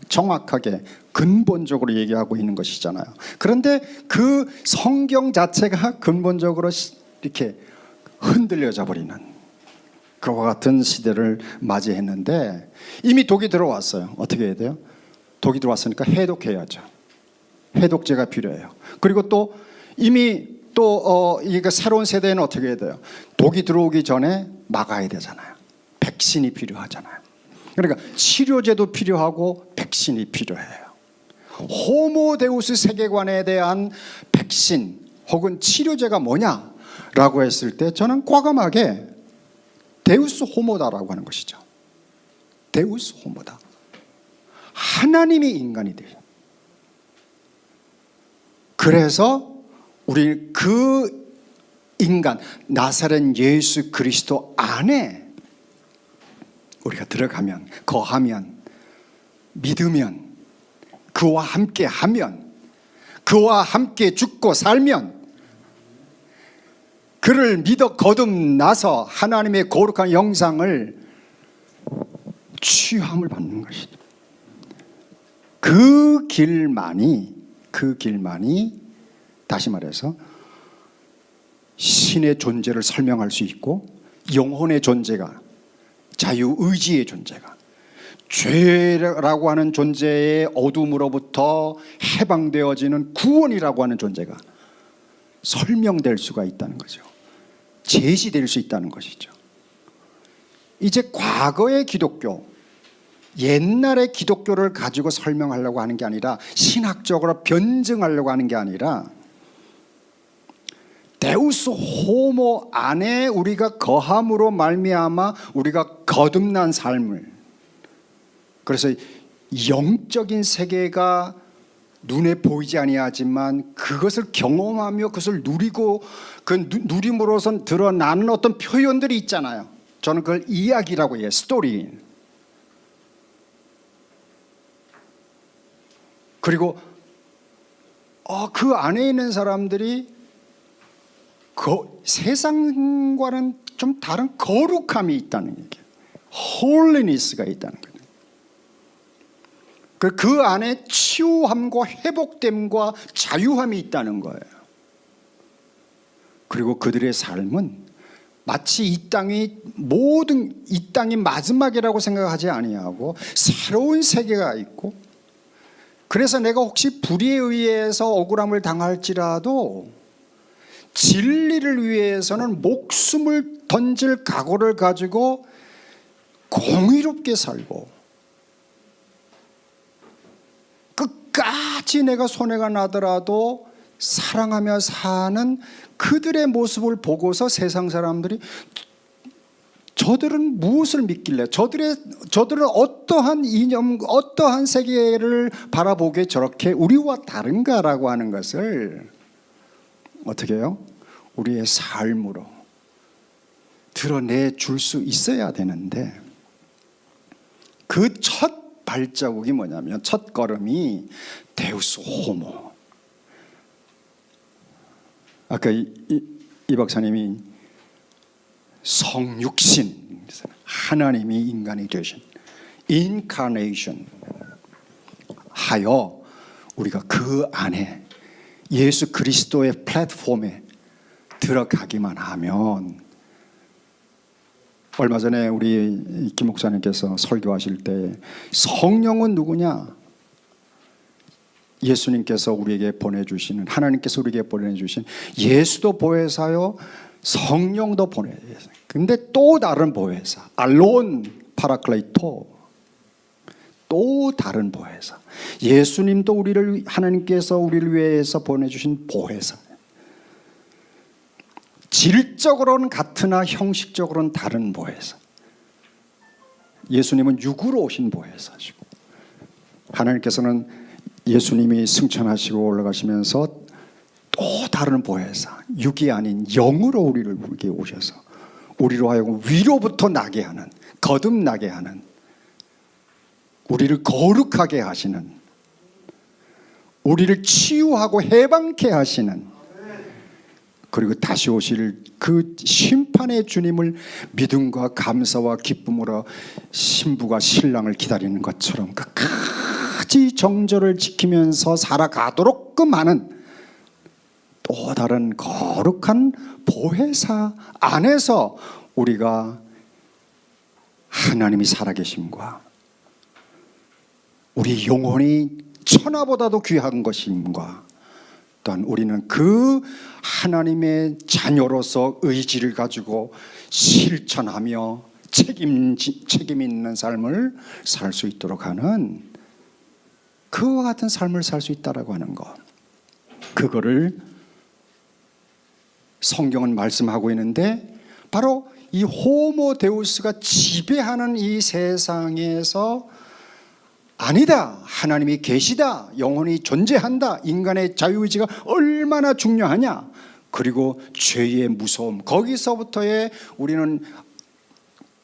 정확하게 근본적으로 얘기하고 있는 것이잖아요. 그런데 그 성경 자체가 근본적으로 이렇게 흔들려져 버리는 그와 같은 시대를 맞이했는데, 이미 독이 들어왔어요. 어떻게 해야 돼요? 독이 들어왔으니까 해독해야죠. 해독제가 필요해요. 그리고 또 이미 이게 새로운 세대에는 어떻게 해야 돼요? 독이 들어오기 전에 막아야 되잖아요. 백신이 필요하잖아요. 그러니까 치료제도 필요하고 백신이 필요해요. 호모데우스 세계관에 대한 백신 혹은 치료제가 뭐냐라고 했을 때 저는 과감하게 데우스 호모다라고 하는 것이죠. 데우스 호모다. 하나님이 인간이 돼요. 그래서 우리 그 인간 나사렛 예수 그리스도 안에 우리가 들어가면, 거하면, 믿으면, 그와 함께 하면, 그와 함께 죽고 살면 그를 믿어 거듭나서 하나님의 거룩한 영상을 취함을 받는 것이죠. 그 길만이 다시 말해서 신의 존재를 설명할 수 있고, 영혼의 존재가, 자유의지의 존재가, 죄라고 하는 존재의 어둠으로부터 해방되어지는 구원이라고 하는 존재가 설명될 수가 있다는 거죠. 제시될 수 있다는 것이죠. 이제 과거의 기독교, 옛날의 기독교를 가지고 설명하려고 하는 게 아니라, 신학적으로 변증하려고 하는 게 아니라, 데우스 호모 안에 우리가 거함으로 말미암아 우리가 거듭난 삶을, 그래서 영적인 세계가 눈에 보이지 아니하지만 그것을 경험하며 그것을 누리고, 그 누림으로선 드러나는 어떤 표현들이 있잖아요. 저는 그걸 이야기라고 해요. 스토리. 그리고 그 안에 있는 사람들이 세상과는 좀 다른 거룩함이 있다는 얘기예요. 홀리니스가 있다는 거예요. 그 안에 치유함과 회복됨과 자유함이 있다는 거예요. 그리고 그들의 삶은 마치 이 땅이 마지막이라고 생각하지 아니하고 새로운 세계가 있고, 그래서 내가 혹시 불의에 의해서 억울함을 당할지라도 진리를 위해서는 목숨을 던질 각오를 가지고 공의롭게 살고, 끝까지 내가 손해가 나더라도 사랑하며 사는 그들의 모습을 보고서 세상 사람들이 저들은 무엇을 믿길래, 저들은 어떠한 이념, 어떠한 세계를 바라보기에 저렇게 우리와 다른가라고 하는 것을 어떻게 해요? 우리의 삶으로 드러내 줄 수 있어야 되는데, 그 첫 발자국이 뭐냐면, 첫 걸음이 데우스 호모. 아까 이 박사님이 성육신, 하나님이 인간이 되신 인카네이션 하여 우리가 그 안에 예수 그리스도의 플랫폼에 들어가기만 하면, 얼마 전에 우리 김 목사님께서 설교하실 때 성령은 누구냐? 예수님께서 우리에게 보내주시는, 하나님께서 우리에게 보내주신 예수도 보혜사요, 성령도 보혜사. 근데 또 다른 보혜사, 알론 파라클레이토, 또 다른 보혜사. 예수님도 하나님께서 우리를 위해서 보내주신 보혜사. 질적으로는 같으나 형식적으로는 다른 보혜사. 예수님은 육으로 오신 보혜사시고, 하나님께서는 예수님이 승천하시고 올라가시면서 또 다른 보혜사, 육이 아닌 영으로 우리를 이렇게 오셔서 우리로 하여금 위로부터 나게 하는, 거듭나게 하는, 우리를 거룩하게 하시는, 우리를 치유하고 해방케 하시는, 그리고 다시 오실 그 심판의 주님을 믿음과 감사와 기쁨으로 신부가 신랑을 기다리는 것처럼 끝까지 정절을 지키면서 살아가도록끔 하는 또 다른 거룩한 보혜사 안에서 우리가 하나님이 살아계심과 우리 영혼이 천하보다도 귀한 것임과, 또한 우리는 그 하나님의 자녀로서 의지를 가지고 실천하며 책임 있는 삶을 살 수 있도록 하는, 그와 같은 삶을 살 수 있다라고 하는 것, 그거를 성경은 말씀하고 있는데, 바로 이 호모 데우스가 지배하는 이 세상에서 아니다, 하나님이 계시다, 영혼이 존재한다, 인간의 자유의지가 얼마나 중요하냐, 그리고 죄의 무서움, 거기서부터의 우리는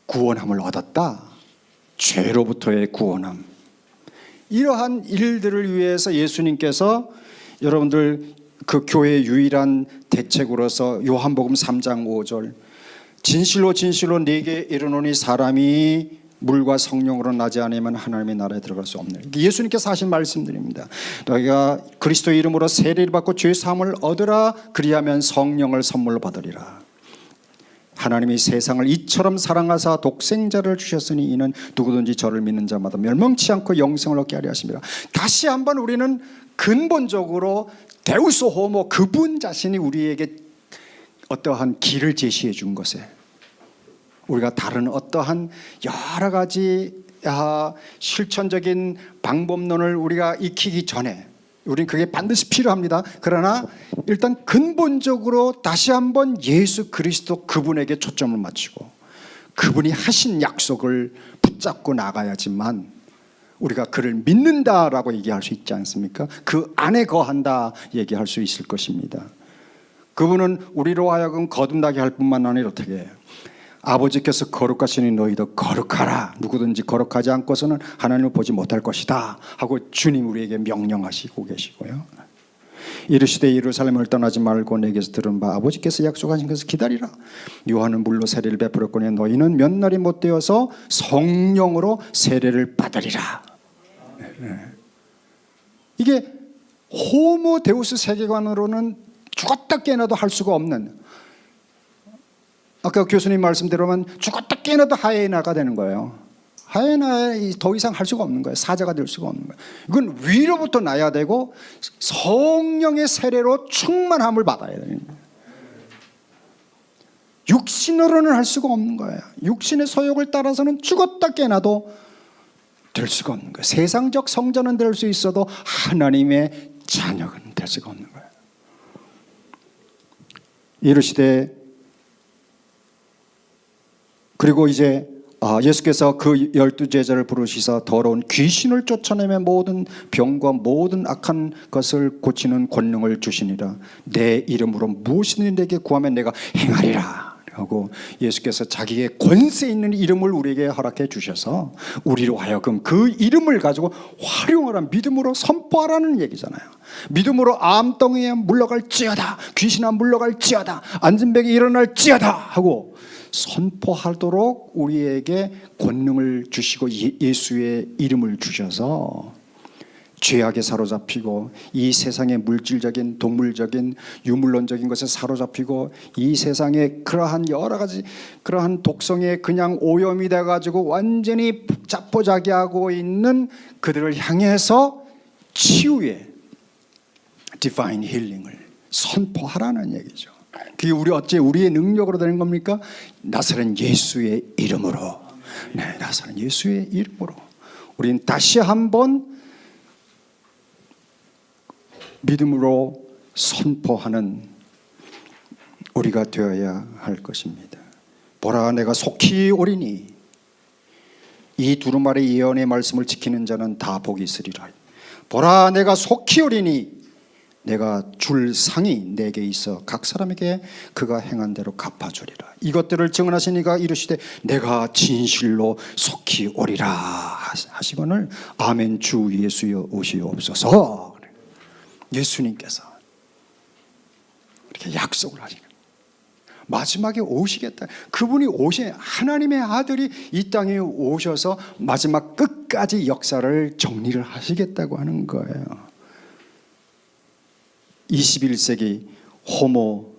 구원함을 얻었다, 죄로부터의 구원함. 이러한 일들을 위해서 예수님께서, 여러분들 그 교회의 유일한 대책으로서 요한복음 3장 5절 진실로 진실로 네게 이르노니 사람이 물과 성령으로 나지 않으면 하나님의 나라에 들어갈 수 없네. 예수님께서 하신 말씀드립니다. 너희가 그리스도의 이름으로 세례를 받고 죄 사함을 얻으라. 그리하면 성령을 선물로 받으리라. 하나님이 세상을 이처럼 사랑하사 독생자를 주셨으니 이는 누구든지 저를 믿는 자마다 멸망치 않고 영생을 얻게 하려 하십니다. 다시 한번 우리는 근본적으로 데우스 호모 그분 자신이 우리에게 어떠한 길을 제시해 준 것에 우리가 다른 어떠한 여러 가지 실천적인 방법론을 우리가 익히기 전에 우리는 그게 반드시 필요합니다. 그러나 일단 근본적으로 다시 한번 예수 그리스도 그분에게 초점을 맞추고 그분이 하신 약속을 붙잡고 나가야지만 우리가 그를 믿는다라고 얘기할 수 있지 않습니까? 그 안에 거한다 얘기할 수 있을 것입니다. 그분은 우리로 하여금 거듭나게 할 뿐만 아니라 어떻게 해요? 아버지께서 거룩하시니 너희도 거룩하라. 누구든지 거룩하지 않고서는 하나님을 보지 못할 것이다 하고 주님 우리에게 명령하시고 계시고요. 이르시되 예루살렘을 떠나지 말고 내게서 들은 바 아버지께서 약속하신 것을 기다리라. 요한은 물로 세례를 베풀었거니 너희는 몇 날이 못 되어서 성령으로 세례를 받으리라. 이게 호모 데우스 세계관으로는 죽었다 깨어나도 할 수가 없는, 아까 교수님 말씀대로면 죽었다 깨어나도 하이에나가 되는 거예요. 하이에나에 더 이상 할 수가 없는 거예요. 사자가 될 수가 없는 거예요. 이건 위로부터 나야 되고 성령의 세례로 충만함을 받아야 되는 거예요. 육신으로는 할 수가 없는 거예요. 육신의 소욕을 따라서는 죽었다 깨어나도 될 수가 없는 거예요. 세상적 성전은 될 수 있어도 하나님의 자녀는 될 수가 없는 거예요. 이르시되 그리고 이제 예수께서 그 12제자를 부르시사 더러운 귀신을 쫓아내며 모든 병과 모든 악한 것을 고치는 권능을 주시니라. 내 이름으로 무엇이든지 내게 구하면 내가 행하리라 하고 예수께서 자기의 권세 있는 이름을 우리에게 허락해 주셔서 우리로 하여금 그 이름을 가지고 활용하라, 믿음으로 선포하라는 얘기잖아요. 믿음으로 암덩이에 물러갈지어다, 귀신아 물러갈지어다, 앉은 병이 일어날지어다 하고 선포하도록 우리에게 권능을 주시고 예수의 이름을 주셔서 죄악에 사로잡히고 이 세상의 물질적인 동물적인 유물론적인 것에 사로잡히고 이 세상의 그러한 여러 가지 그러한 독성에 그냥 오염이 돼가지고 완전히 자포자기하고 있는 그들을 향해서 치유의 디바인 힐링을 선포하라는 얘기죠. 그게 어째 우리의 능력으로 되는 겁니까? 나사렛 예수의 이름으로. 네, 나사렛 예수의 이름으로 우리는 다시 한번 믿음으로 선포하는 우리가 되어야 할 것입니다. 보라 내가 속히 오리니 이 두루마리 예언의 말씀을 지키는 자는 다 복이 있으리라. 보라 내가 속히 오리니 내가 줄 상이 내게 있어 각 사람에게 그가 행한 대로 갚아주리라. 이것들을 증언하신 이가 이르시되 내가 진실로 속히 오리라 하시거늘 아멘 주 예수여 오시옵소서. 예수님께서 이렇게 약속을 하시는 마지막에 오시겠다. 그분이 오신 하나님의 아들이 이 땅에 오셔서 마지막 끝까지 역사를 정리를 하시겠다고 하는 거예요. 21세기 호모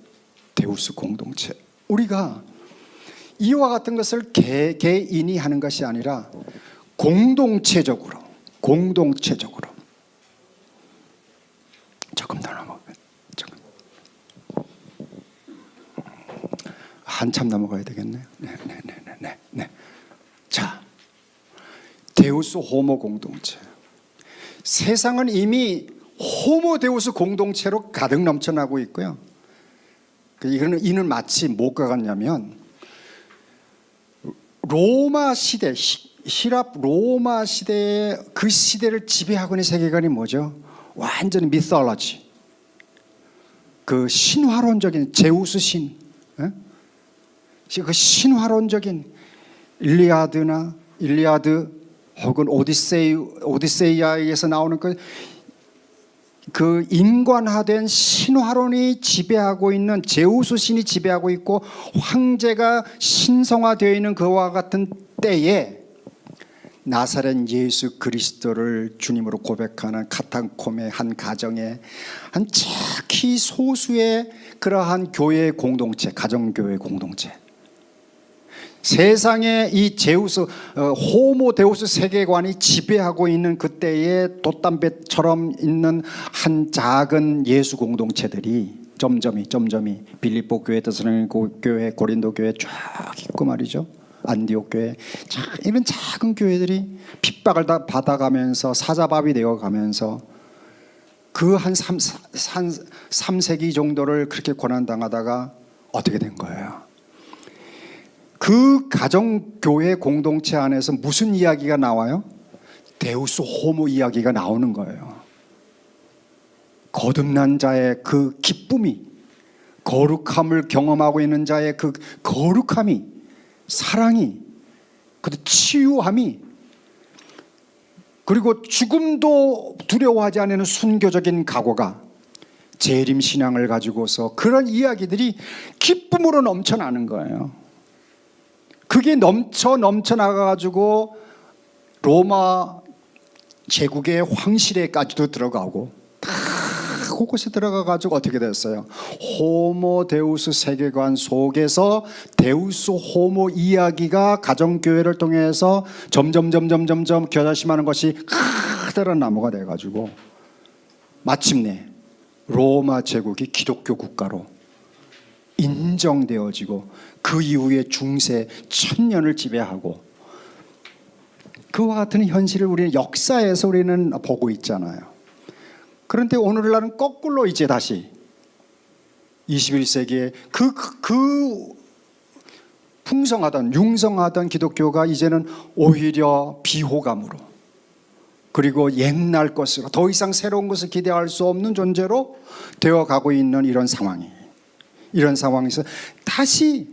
데우스 공동체, 우리가 이와 같은 것을 개개인이 하는 것이 아니라 공동체적으로 조금 더 넘어가요. 한참 넘어가야 되겠네요. 네. 자, 데우스 호모 공동체. 세상은 이미 호모 데우스 공동체로 가득 넘쳐나고 있고요. 이는 마치 뭐가 같냐면 로마 시대,希腊 로마 시대의 그 시대를 지배하고 있는 세계관이 뭐죠? 완전히 미톨로지, 그 신화론적인 제우스 신, 그 신화론적인 일리아드 혹은 오디세이아에서 나오는 그 인간화된 신화론이 지배하고 있는, 제우스 신이 지배하고 있고 황제가 신성화되어 있는 그와 같은 때에 나사렛 예수 그리스도를 주님으로 고백하는 카타콤의 한 가정에 한極소수의 그러한 교회 공동체, 가정교회 공동체, 세상에 이 제우스 호모 데우스 세계관이 지배하고 있는 그때의 돛담배처럼 있는 한 작은 예수 공동체들이 점점이 빌립보 교회, 데살로니가 교회, 고린도 교회 쫙 있고 말이죠. 안디옥 교회, 이런 작은 교회들이 핍박을 다 받아가면서 사자밥이 되어가면서 그 한 3세기 정도를 그렇게 고난당하다가 어떻게 된 거예요? 그 가정교회 공동체 안에서 무슨 이야기가 나와요? 데우스 호모 이야기가 나오는 거예요. 거듭난 자의 그 기쁨이, 거룩함을 경험하고 있는 자의 그 거룩함이, 사랑이, 그 치유함이, 그리고 죽음도 두려워하지 않는 순교적인 각오가, 재림 신앙을 가지고서 그런 이야기들이 기쁨으로 넘쳐나는 거예요. 그게 넘쳐나가가지고 로마 제국의 황실에까지도 들어가고, 다 그곳에 들어가가지고 어떻게 됐어요? 호모 데우스 세계관 속에서 데우스 호모 이야기가 가정교회를 통해서 점점 겨자심하는 것이 커다란 나무가 돼가지고 마침내 로마 제국이 기독교 국가로 인정되어지고 그 이후에 중세 1000년을 지배하고, 그와 같은 현실을 우리는 역사에서 우리는 보고 있잖아요. 그런데 오늘날은 거꾸로 이제 다시 21세기에 그 풍성하던 융성하던 기독교가 이제는 오히려 비호감으로, 그리고 옛날 것으로, 더 이상 새로운 것을 기대할 수 없는 존재로 되어가고 있는 이런 상황에서 다시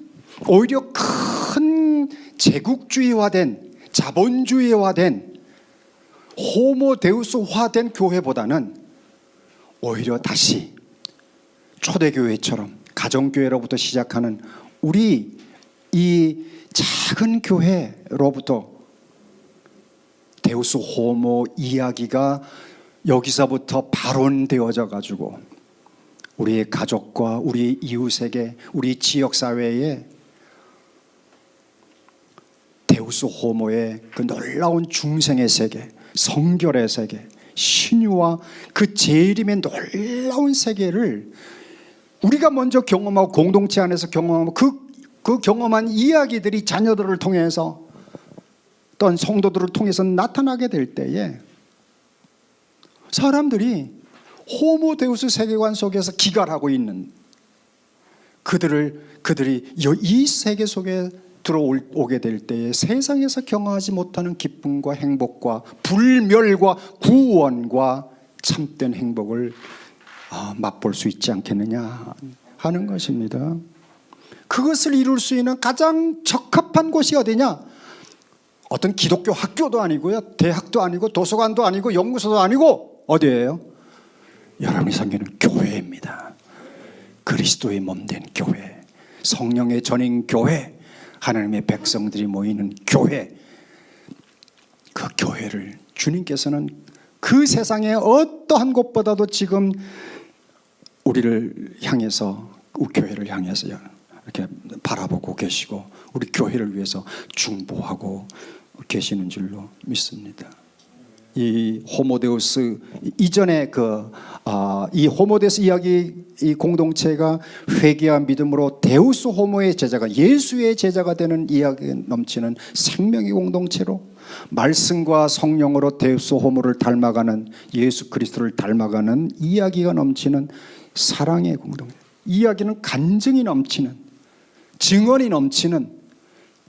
오히려 큰 제국주의화된, 자본주의화된, 호모데우스화된 교회보다는 오히려 다시 초대교회처럼 가정교회로부터 시작하는 우리 이 작은 교회로부터 데우스 호모 이야기가 여기서부터 발원되어져 가지고 우리의 가족과 우리 이웃에게, 우리 지역사회에 데우스 호모의 그 놀라운 중생의 세계, 성결의 세계, 신유와 그 재림의 놀라운 세계를 우리가 먼저 경험하고 공동체 안에서 경험하고 그 경험한 이야기들이 자녀들을 통해서 또한 성도들을 통해서 나타나게 될 때에 사람들이 호모데우스 세계관 속에서 기갈하고 있는 그들이 이 세계 속에 들어오게 될 때에 세상에서 경험하지 못하는 기쁨과 행복과 불멸과 구원과 참된 행복을 맛볼 수 있지 않겠느냐 하는 것입니다. 그것을 이룰 수 있는 가장 적합한 곳이 어디냐? 어떤 기독교 학교도 아니고요, 대학도 아니고, 도서관도 아니고, 연구소도 아니고, 어디예요? 여러분이 섬기는 교회입니다. 그리스도의 몸된 교회, 성령의 전인 교회, 하나님의 백성들이 모이는 교회, 그 교회를 주님께서는 그 세상의 어떠한 곳보다도 지금 우리를 향해서, 우리 교회를 향해서 이렇게 바라보고 계시고 우리 교회를 위해서 중보하고 계시는 줄로 믿습니다. 이 호모데우스 이전에 이 호모데우스 이야기, 이 공동체가 회개와 믿음으로 데우스 호모의 제자가, 예수의 제자가 되는 이야기 넘치는 생명의 공동체로, 말씀과 성령으로 데우스 호모를 닮아가는, 예수 그리스도를 닮아가는 이야기가 넘치는 사랑의 공동체. 이야기는 간증이 넘치는, 증언이 넘치는,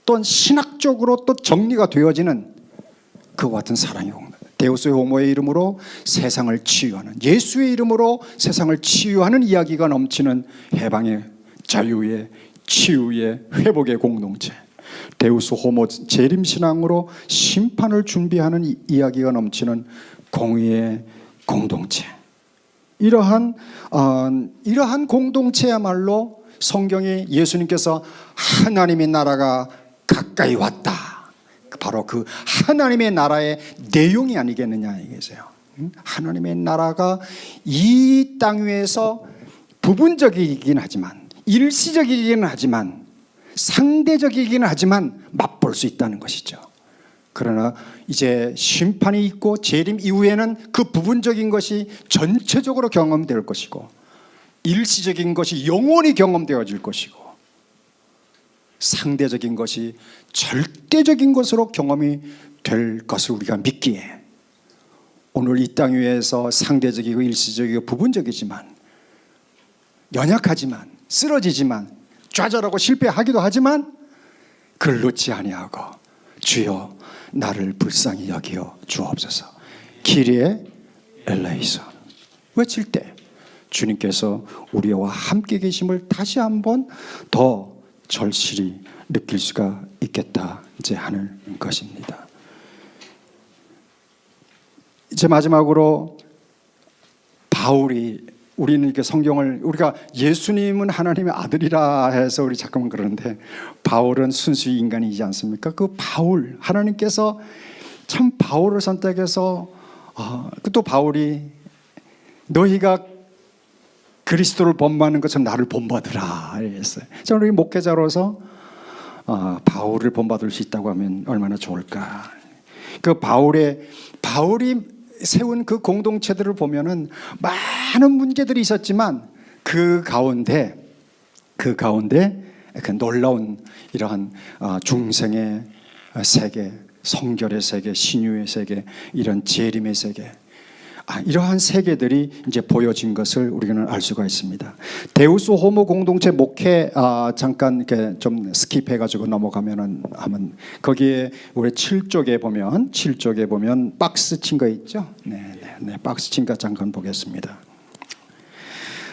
또한 신학적으로 또 정리가 되어지는 그와 같은 사랑의 공동체. 데우스 호모의 이름으로 세상을 치유하는, 예수의 이름으로 세상을 치유하는 이야기가 넘치는 해방의, 자유의, 치유의, 회복의 공동체. 데우스 호모 재림신앙으로 심판을 준비하는 이야기가 넘치는 공의의 공동체. 이러한 공동체야말로 성경이 예수님께서 하나님의 나라가 가까이 왔다, 바로 그 하나님의 나라의 내용이 아니겠느냐 이거죠. 하나님의 나라가 이 땅 위에서 부분적이긴 하지만, 일시적이긴 하지만, 상대적이긴 하지만 맛볼 수 있다는 것이죠. 그러나 이제 심판이 있고 재림 이후에는 그 부분적인 것이 전체적으로 경험될 것이고, 일시적인 것이 영원히 경험되어질 것이고, 상대적인 것이 절대적인 것으로 경험이 될 것을 우리가 믿기에, 오늘 이 땅 위에서 상대적이고 일시적이고 부분적이지만, 연약하지만, 쓰러지지만, 좌절하고 실패하기도 하지만 그를 놓지 아니하고 주여 나를 불쌍히 여기어 주옵소서, 키리에 엘레이손 외칠 때 주님께서 우리와 함께 계심을 다시 한번 더 절실히 느낄 수가 있겠다 이제 하는 것입니다. 이제 마지막으로 바울이, 우리는 이렇게 성경을, 우리가 예수님은 하나님의 아들이라 해서 우리 잠깐만 그러는데, 바울은 순수 인간이지 않습니까? 그 바울, 하나님께서 참 바울을 선택해서 또 바울이 너희가 그리스도를 본받는 것처럼 나를 본받으라 이랬어요. 저는 우리 목회자로서 바울을 본받을 수 있다고 하면 얼마나 좋을까. 그 바울이 세운 그 공동체들을 보면은 많은 문제들이 있었지만 그 가운데 그 놀라운 이러한 중생의 세계, 성결의 세계, 신유의 세계, 이런 재림의 세계, 이러한 세계들이 이제 보여진 것을 우리는 알 수가 있습니다. 데우스 호모 공동체 목회 잠깐 이렇게 좀 스킵해가지고 넘어가면은 하면, 거기에 우리 7쪽에 보면 박스 친 거 있죠? 네, 박스 친 거 잠깐 보겠습니다.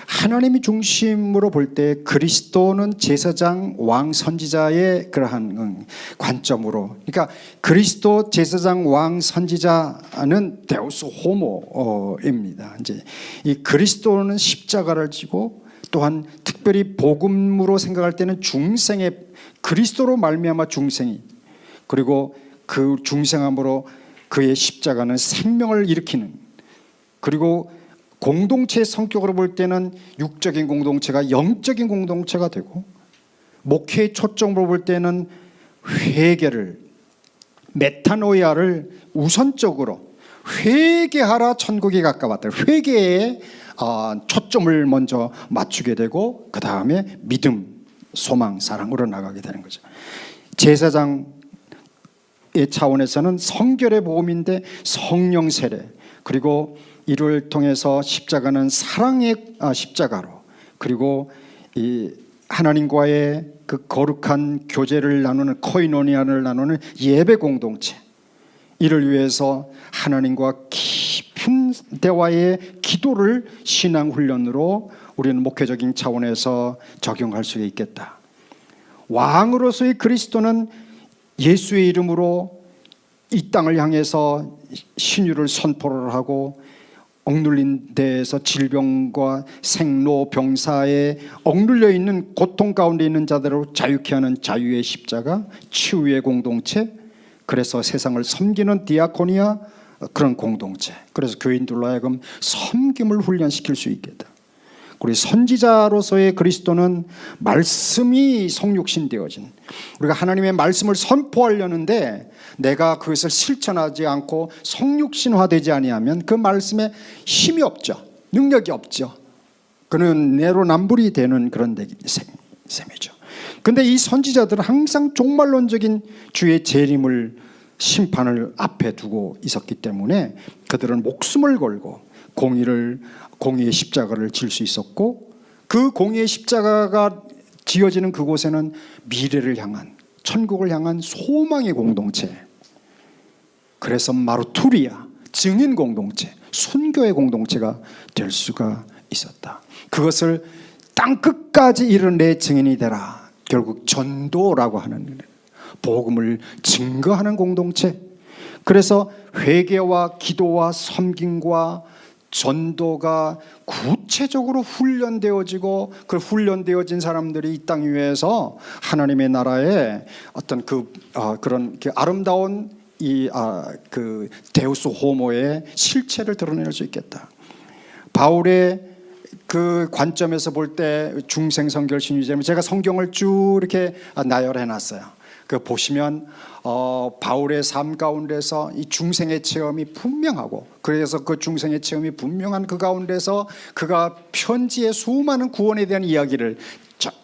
하나님이 중심으로 볼 때 그리스도는 제사장, 왕, 선지자의 그러한 관점으로, 그러니까 그리스도, 제사장, 왕, 선지자는 데우스 호모입니다. 이제 이 그리스도는 십자가를 지고, 또한 특별히 복음으로 생각할 때는 중생의, 그리스도로 말미암아 중생이, 그리고 그 중생함으로 그의 십자가는 생명을 일으키는, 그리고 공동체의 성격으로 볼 때는 육적인 공동체가 영적인 공동체가 되고, 목회의 초점으로 볼 때는 회개를, 메타노이아를 우선적으로, 회개하라 천국이 가까웠다, 회개에 초점을 먼저 맞추게 되고, 그 다음에 믿음, 소망, 사랑으로 나가게 되는 거죠. 제사장의 차원에서는 성결의 복음인데 성령 세례, 그리고 이를 통해서 십자가는 사랑의 십자가로, 그리고 이 하나님과의 그 거룩한 교제를 나누는, 코이노니아를 나누는 예배 공동체, 이를 위해서 하나님과 깊은 대화의 기도를 신앙 훈련으로 우리는 목회적인 차원에서 적용할 수 있겠다. 왕으로서의 그리스도는 예수의 이름으로 이 땅을 향해서 신유를 선포를 하고, 억눌린 데에서 질병과 생로 병사에 억눌려 있는 고통 가운데 있는 자들을 자유케 하는 자유의 십자가, 치유의 공동체, 그래서 세상을 섬기는 디아코니아, 그런 공동체, 그래서 교인들로 하여금 섬김을 훈련시킬 수 있겠다. 우리 선지자로서의 그리스도는 말씀이 성육신 되어진, 우리가 하나님의 말씀을 선포하려는데 내가 그것을 실천하지 않고 성육신화되지 아니하면 그 말씀에 힘이 없죠, 능력이 없죠. 그는 내로남불이 되는 그런 셈이죠. 그런데 이 선지자들은 항상 종말론적인 주의 재림을, 심판을 앞에 두고 있었기 때문에 그들은 목숨을 걸고 공의의 십자가를 질 수 있었고, 그 공의의 십자가가 지어지는 그곳에는 미래를 향한, 천국을 향한 소망의 공동체, 그래서 마루투리아, 증인 공동체, 순교의 공동체가 될 수가 있었다. 그것을 땅 끝까지 이른 내 증인이 되라, 결국 전도라고 하는 복음을 증거하는 공동체, 그래서 회개와 기도와 섬김과 전도가 구체적으로 훈련되어지고 그 훈련되어진 사람들이 이 땅 위에서 하나님의 나라에 어떤 그런 아름다운 그 데우스 호모의 실체를 드러낼 수 있겠다. 바울의 그 관점에서 볼 때 중생 성결 신유제는 제가 성경을 쭉 이렇게 나열해 놨어요. 그 보시면 바울의 삶 가운데서 이 중생의 체험이 분명하고, 그래서 그 중생의 체험이 분명한 그 가운데서 그가 편지의 수많은 구원에 대한 이야기를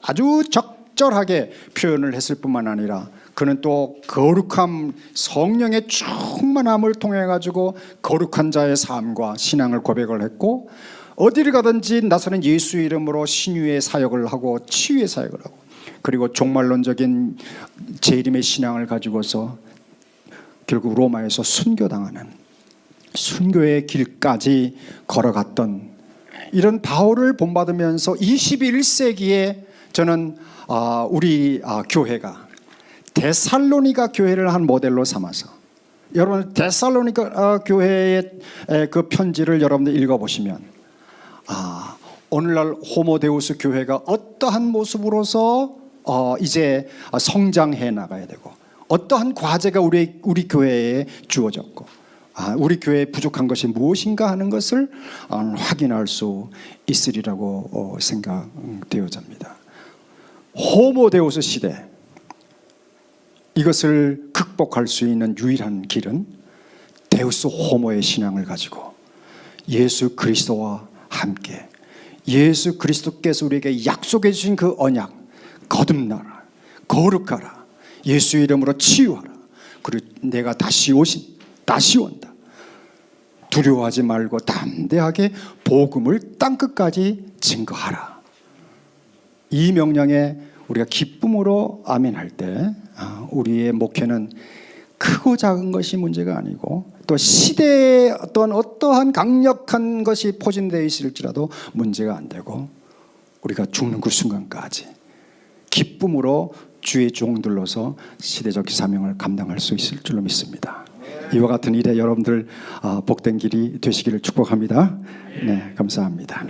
아주 적절하게 표현을 했을 뿐만 아니라 그는 또 거룩함, 성령의 충만함을 통해 가지고 거룩한 자의 삶과 신앙을 고백을 했고, 어디를 가든지 나서는 예수 이름으로 신유의 사역을 하고 치유의 사역을 하고, 그리고 종말론적인 재림의 신앙을 가지고서 결국 로마에서 순교당하는 순교의 길까지 걸어갔던 이런 바울을 본받으면서 21세기에 저는 우리 교회가 데살로니가 교회를 한 모델로 삼아서, 여러분 데살로니가 교회의 그 편지를 여러분들 읽어보시면 오늘날 호모데우스 교회가 어떠한 모습으로서 이제 성장해 나가야 되고, 어떠한 과제가 우리 교회에 주어졌고, 우리 교회에 부족한 것이 무엇인가 하는 것을 확인할 수 있으리라고 생각되어집니다. 호모데우스 시대, 이것을 극복할 수 있는 유일한 길은 데우스 호모의 신앙을 가지고 예수 그리스도와 함께, 예수 그리스도께서 우리에게 약속해 주신 그 언약, 거듭나라, 거룩하라, 예수 이름으로 치유하라, 그리고 내가 다시 온다, 두려워하지 말고 담대하게 복음을 땅끝까지 증거하라. 이 명령에 우리가 기쁨으로 아멘할 때 우리의 목회는 크고 작은 것이 문제가 아니고, 또 시대에 어떠한 강력한 것이 포진되어 있을지라도 문제가 안 되고, 우리가 죽는 그 순간까지 기쁨으로 주의 종들로서 시대적 사명을 감당할 수 있을 줄로 믿습니다. 이와 같은 일에 여러분들 복된 길이 되시기를 축복합니다. 네, 감사합니다.